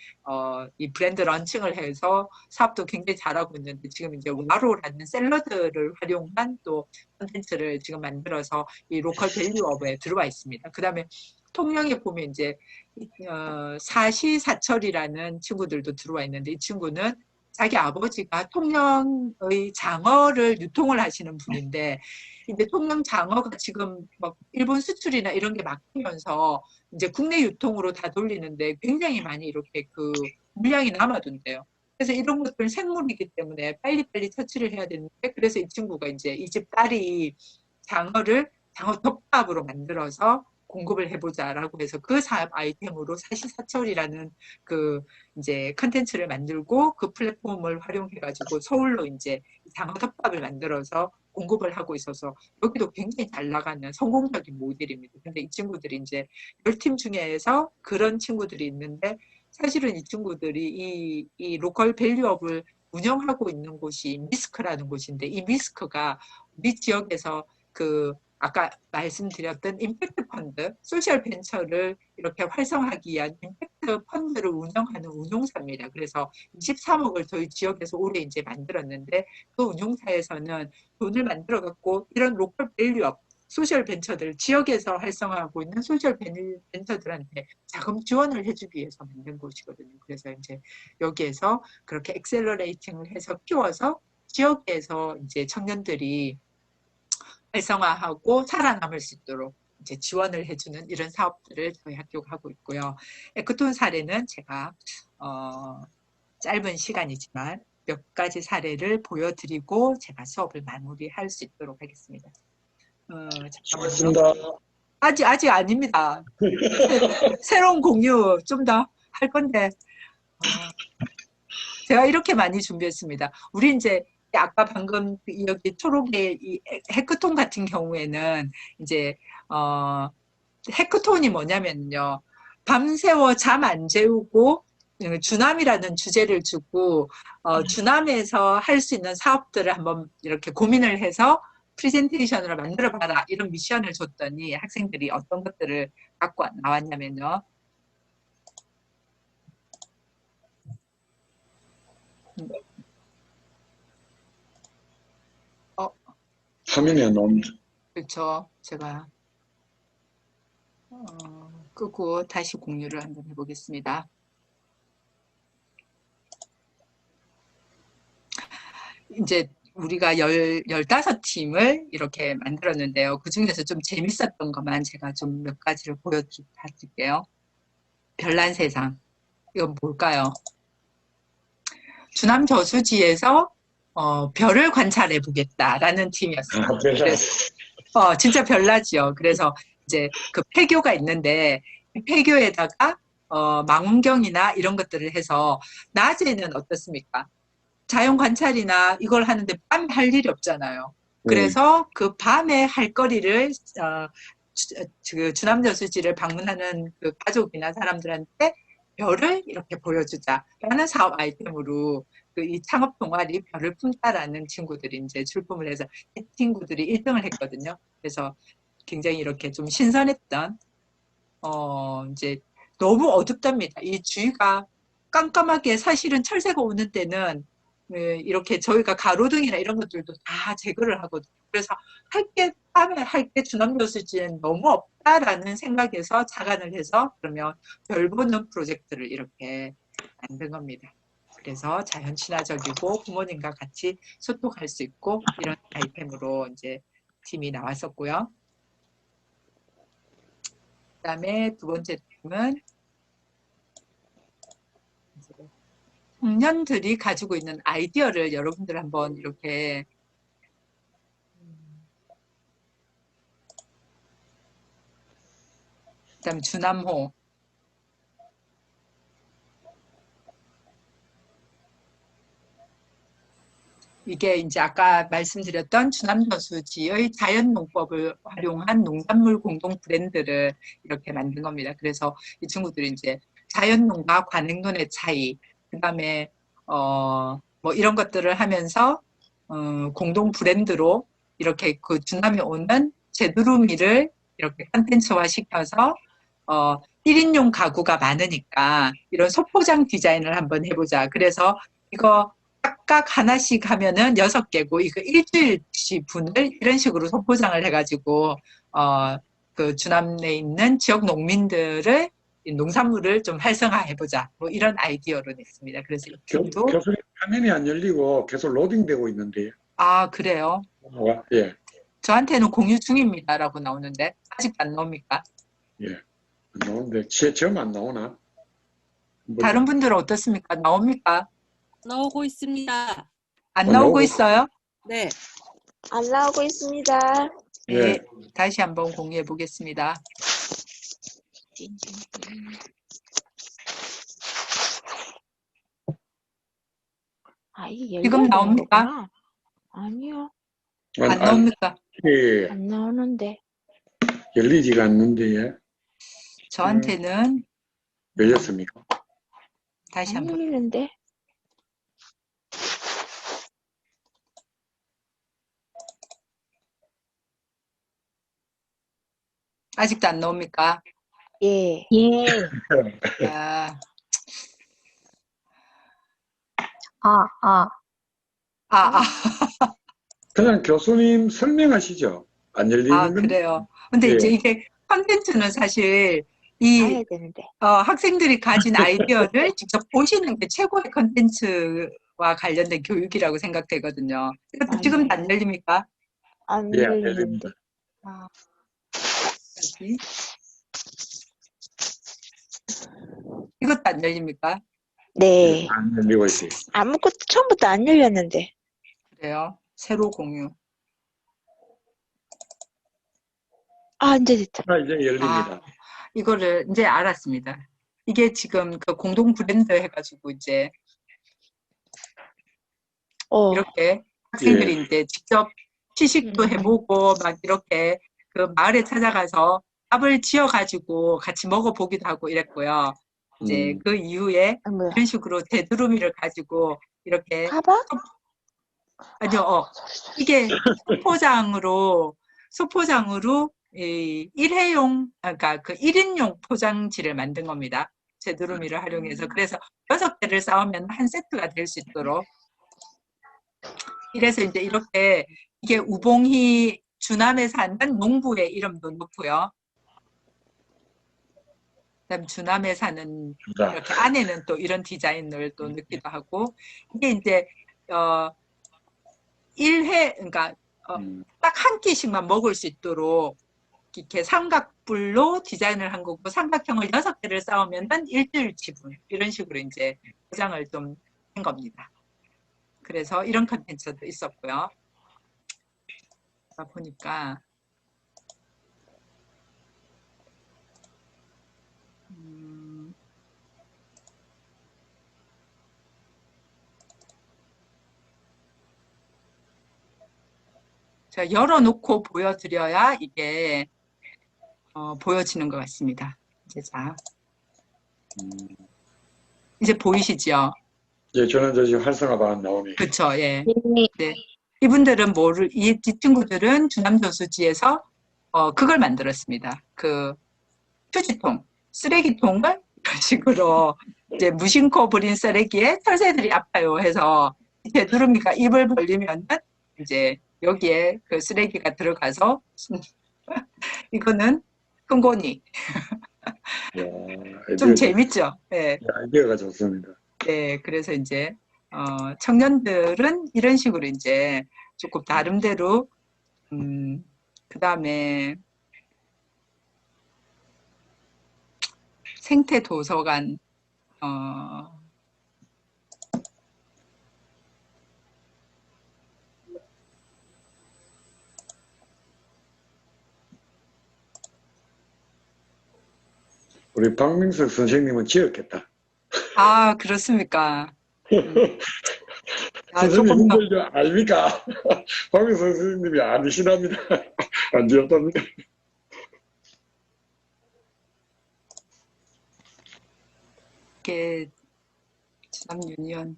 이 브랜드 런칭을 해서 사업도 굉장히 잘하고 있는데, 지금 이제 와로라는 샐러드를 활용한 또 콘텐츠를 지금 만들어서 이 로컬 밸류업에 들어와 있습니다. 그다음에 통영에 보면 이제 사시사철이라는 친구들도 들어와 있는데, 이 친구는 자기 아버지가 통영의 장어를 유통을 하시는 분인데, 이제 통영 장어가 지금 막 일본 수출이나 이런 게 막히면서 이제 국내 유통으로 다 돌리는데 굉장히 많이 이렇게 그 물량이 남아둔대요. 그래서 이런 것들은 생물이기 때문에 빨리빨리 처치를 해야 되는데, 그래서 이 친구가 이제 이 집 딸이 장어 덮밥으로 만들어서 공급을 해보자라고 해서 그 사업 아이템으로 사시사철이라는 그 이제 컨텐츠를 만들고, 그 플랫폼을 활용해가지고 서울로 이제 장어 덮밥을 만들어서 공급을 하고 있어서 여기도 굉장히 잘 나가는 성공적인 모델입니다. 근데 이 친구들이 이제 10팀 중에서 그런 친구들이 있는데, 사실은 이 친구들이 이 로컬 밸류업을 운영하고 있는 곳이 미스크라는 곳인데, 이 미스크가 우리 지역에서 그 아까 말씀드렸던 임팩트 펀드, 소셜 벤처를 이렇게 활성화하기 위한 임팩트 펀드를 운영하는 운용사입니다. 그래서 23억을 저희 지역에서 올해 이제 만들었는데, 그 운용사에서는 돈을 만들어 갖고 이런 로컬 밸류업, 소셜 벤처들, 지역에서 활성화하고 있는 소셜 벤처들한테 자금 지원을 해주기 위해서 만든 곳이거든요. 그래서 이제 여기에서 그렇게 엑셀러레이팅을 해서 키워서 지역에서 이제 청년들이 활성화하고 살아남을 수 있도록 이제 지원을 해주는 이런 사업들을 저희 학교가 하고 있고요. 에크톤 사례는 제가 짧은 시간이지만 몇 가지 사례를 보여드리고 제가 수업을 마무리할 수 있도록 하겠습니다. 수고하셨습니다. 아직 아닙니다. 새로운 공유 좀 더 할 건데 제가 이렇게 많이 준비했습니다. 우리 이제 아까 방금 여기 초록의 이 해크톤 같은 경우에는 이제 해크톤이 뭐냐면요, 밤새워 잠 안 재우고 주남이라는 주제를 주고 주남에서 할 수 있는 사업들을 한번 이렇게 고민을 해서 프레젠테이션으로 만들어 봐라 이런 미션을 줬더니 학생들이 어떤 것들을 갖고 나왔냐면요. 화면이 안 나옵니다. 그렇죠. 제가 끄고 다시 공유를 한번 해보겠습니다. 이제 우리가 15팀을 이렇게 만들었는데요. 그 중에서 좀 재밌었던 것만 제가 좀 몇 가지를 보여드릴게요. 별난 세상. 이건 뭘까요? 주남 저수지에서 별을 관찰해 보겠다라는 팀이었어요. 그래서, 진짜 별나지요. 그래서 이제 그 폐교가 있는데 폐교에다가 망원경이나 이런 것들을 해서 낮에는 어떻습니까? 자연 관찰이나 이걸 하는데 밤에 할 일이 없잖아요. 그래서 그 밤에 할 거리를 그 주남저수지를 방문하는 그 가족이나 사람들한테 별을 이렇게 보여주자라는 사업 아이템으로 그 이 창업 동아리 별을 품다라는 친구들이 이제 출품을 해서 이 친구들이 1등을 했거든요. 그래서 굉장히 이렇게 좀 신선했던 이제 너무 어둡답니다. 이 주위가 깜깜하게 사실은 철새가 오는 때는 이렇게 저희가 가로등이나 이런 것들도 다 제거를 하거든요. 그래서 밤에 할 게 주남저수지엔 너무 없다라는 생각에서 자간을 해서 그러면 별 보는 프로젝트를 이렇게 만든 겁니다. 그래서 자연 친화적이고 부모님과 같이 소통할 수 있고 이런 아이템으로 이제 팀이 나왔었고요. 그다음에 두 번째 팀은 청년들이 가지고 있는 아이디어를 여러분들 한번 이렇게 그다음 주남호 이게 이제 아까 말씀드렸던 주남저수지의 자연농법을 활용한 농산물 공동 브랜드를 이렇게 만든 겁니다. 그래서 이 친구들이 이제 자연농과 관행론의 차이, 그다음에 뭐 이런 것들을 하면서 공동 브랜드로 이렇게 그 주남에 오는 제두루미를 이렇게 컨텐츠화 시켜서 1인용 가구가 많으니까 이런 소포장 디자인을 한번 해보자. 그래서 이거 각각 하나씩 하면은 6개고 이거 일주일치 분을 이런 식으로 소포장을 해가지고 그 주남에 있는 지역 농민들을 농산물을 좀 활성화해보자. 뭐 이런 아이디어로 냈습니다. 그래서 이 팀도 교수님 화면이 안 열리고 계속 로딩되고 있는데요. 아 그래요? 예. 저한테는 공유 중입니다라고 나오는데 아직 안 나옵니까? 예. 안 나오는데 저만 안 나오나? 다른 분들은 어떻습니까? 나옵니까? 나오고 있습니다. 안 나오고 있어요? 네. 안 나오고 있습니다. 네, 예. 다시 한번 공유해 보겠습니다. 이게 지금 열려야 되는 나옵니까? 거구나. 아니요, 안 나옵니까? 예. 안 나오는데. 열리지가 않는데 예. 저한테는 열렸습니까? 다시 안 한번 열리는데. 아직도 안 나옵니까? 예. 아, 아. 아, 그냥 교수님 설명하시죠. 안 열리는 건 그래요. 근데 예. 이제 이게 컨텐츠는 사실 이 가야 되는데. 학생들이 가진 아이디어를 직접 보시는 게 최고의 컨텐츠와 관련된 교육이라고 생각되거든요. 이것도 지금 맞네. 안 열립니까? 안 예, 안 열리는데. 열립니다. 다시. 이것도 안 열립니까? 네. 안 열리고 있어요. 아무것도 처음부터 안 열렸는데. 그래요. 새로 공유. 이제 됐다. 이제 열립니다. 이거를 이제 알았습니다. 이게 지금 그 공동 브랜드 해가지고 이제 이렇게 학생들이 이제 직접 시식도 해보고 막 이렇게 그 마을에 찾아가서 밥을 지어가지고 같이 먹어보기도 하고 이랬고요. 이제 그 이후에 아, 뭐야? 이런 식으로 되두루미를 가지고 이렇게 가방? 아니요, 이게 소포장으로 이 일회용, 그러니까 그 1인용 포장지를 만든 겁니다. 제두루미를 활용해서. 그래서 6개를 쌓으면 한 세트가 될 수 있도록. 이래서 이제 이렇게 이게 우봉희 주남에 사는 농부의 이름도 넣고요. 그다음 주남에 사는 자, 이렇게 안에는 또 이런 디자인을 또 넣기도 하고 이게 이제 그러니까 딱 한 끼씩만 먹을 수 있도록 이렇게 삼각불로 디자인을 한 거고 삼각형을 6개를 쌓으면 일주일 지분 이런 식으로 이제 포장을 좀 한 겁니다. 그래서 이런 컨텐츠도 있었고요. 보니까 제가 열어놓고 보여드려야 이게 보여지는 것 같습니다. 이제 보이시죠? 예, 전환저지 활성화가 안 나오네. 그렇죠. 예. 네. 네. 이분들은 이 친구들은 주남저수지에서 그걸 만들었습니다. 그 휴지통, 쓰레기통을 이런 식으로 이제 무심코 버린 쓰레기에 털새들이 아파요 해서 되두루미가 입을 벌리면은 이제 여기에 그 쓰레기가 들어가서 이거는 흥고니. 좀 재밌죠? 네. 아이디어가 좋습니다. 네, 그래서 이제 청년들은 이런 식으로 이제 조금 나름대로 그 다음에 생태 도서관 우리 박민석 선생님은 지었겠다. 아, 그렇습니까? 선생님 조금 더 힘들죠? 아닙니까? 박민석 선생님이 아니시답니다. 안 지었답니다. 이렇게 주남 유니언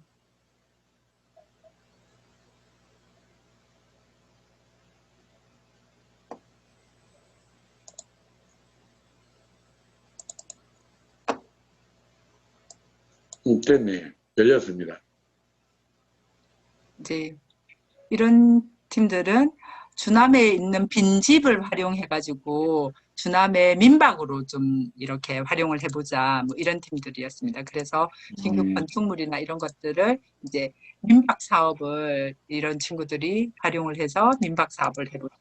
됐네. 열렸습니다. 이제 이런 팀들은 주남에 있는 빈집을 활용해가지고 주남의 민박으로 좀 이렇게 활용을 해보자 뭐 이런 팀들이었습니다. 그래서 신규 건축물이나 이런 것들을 이제 민박 사업을 이런 친구들이 활용을 해서 민박 사업을 해보자.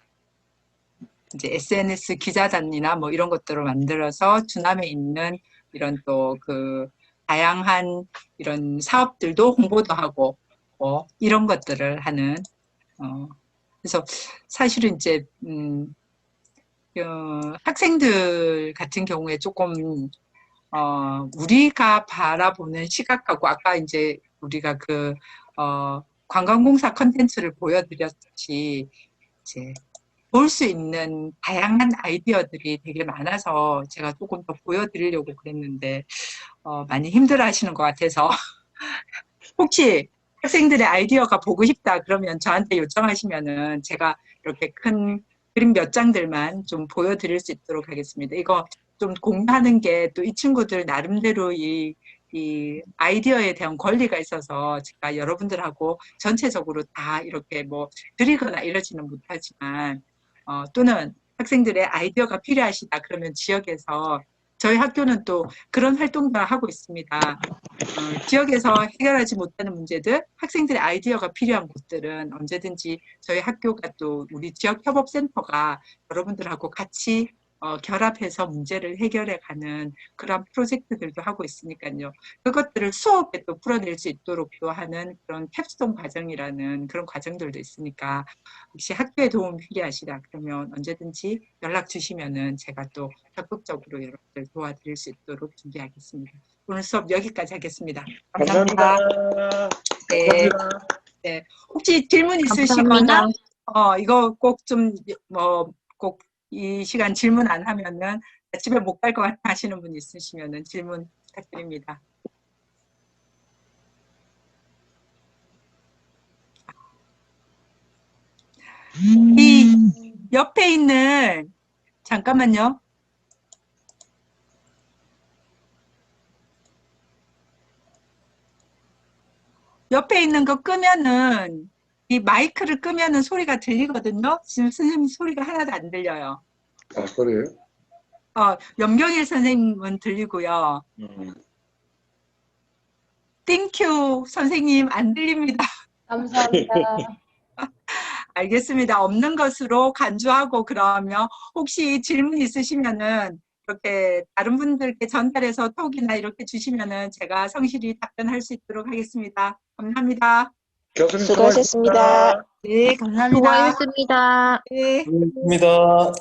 이제 SNS 기자단이나 뭐 이런 것들을 만들어서 주남에 있는 이런 또 그 다양한 이런 사업들도 홍보도 하고 이런 것들을 하는 그래서 사실은 이제 학생들 같은 경우에 조금 우리가 바라보는 시각하고 아까 이제 우리가 그 관광공사 컨텐츠를 보여드렸듯이 이제 볼 수 있는 다양한 아이디어들이 되게 많아서 제가 조금 더 보여드리려고 그랬는데 많이 힘들어하시는 것 같아서 혹시 학생들의 아이디어가 보고 싶다 그러면 저한테 요청하시면은 제가 이렇게 큰 그림 몇 장들만 좀 보여드릴 수 있도록 하겠습니다. 이거 좀 공유하는 게 또 이 친구들 나름대로 이 아이디어에 대한 권리가 있어서 제가 여러분들하고 전체적으로 다 이렇게 뭐 드리거나 이러지는 못하지만 또는 학생들의 아이디어가 필요하시다 그러면 지역에서 저희 학교는 또 그런 활동도 하고 있습니다. 지역에서 해결하지 못하는 문제들, 학생들의 아이디어가 필요한 곳들은 언제든지 저희 학교가 또 우리 지역협업센터가 여러분들하고 같이 결합해서 문제를 해결해가는 그런 프로젝트들도 하고 있으니까요. 그것들을 수업에 또 풀어낼 수 있도록 또 하는 그런 캡스톤 과정이라는 그런 과정들도 있으니까 혹시 학교에 도움 필요하시다 그러면 언제든지 연락 주시면은 제가 또 적극적으로 여러분들 도와드릴 수 있도록 준비하겠습니다. 오늘 수업 여기까지 하겠습니다. 감사합니다. 네. 감사합니다. 네. 혹시 질문 있으시거나 이거 꼭 좀 꼭 이 시간 질문 안 하면은 집에 못 갈 것 같아 하시는 분 있으시면은 질문 부탁드립니다. 이 옆에 있는 잠깐만요. 옆에 있는 거 끄면은 이 마이크를 끄면은 소리가 들리거든요. 지금 선생님 소리가 하나도 안 들려요. 아, 그래요? 염경일 선생님은 들리고요. 땡큐 선생님 안 들립니다. 감사합니다. 알겠습니다. 없는 것으로 간주하고 그러면 혹시 질문 있으시면은 이렇게 다른 분들께 전달해서 톡이나 이렇게 주시면은 제가 성실히 답변할 수 있도록 하겠습니다. 감사합니다. 교수님 수고하셨습니다. 네, 감사합니다. 수고하셨습니다. 네. 입니다.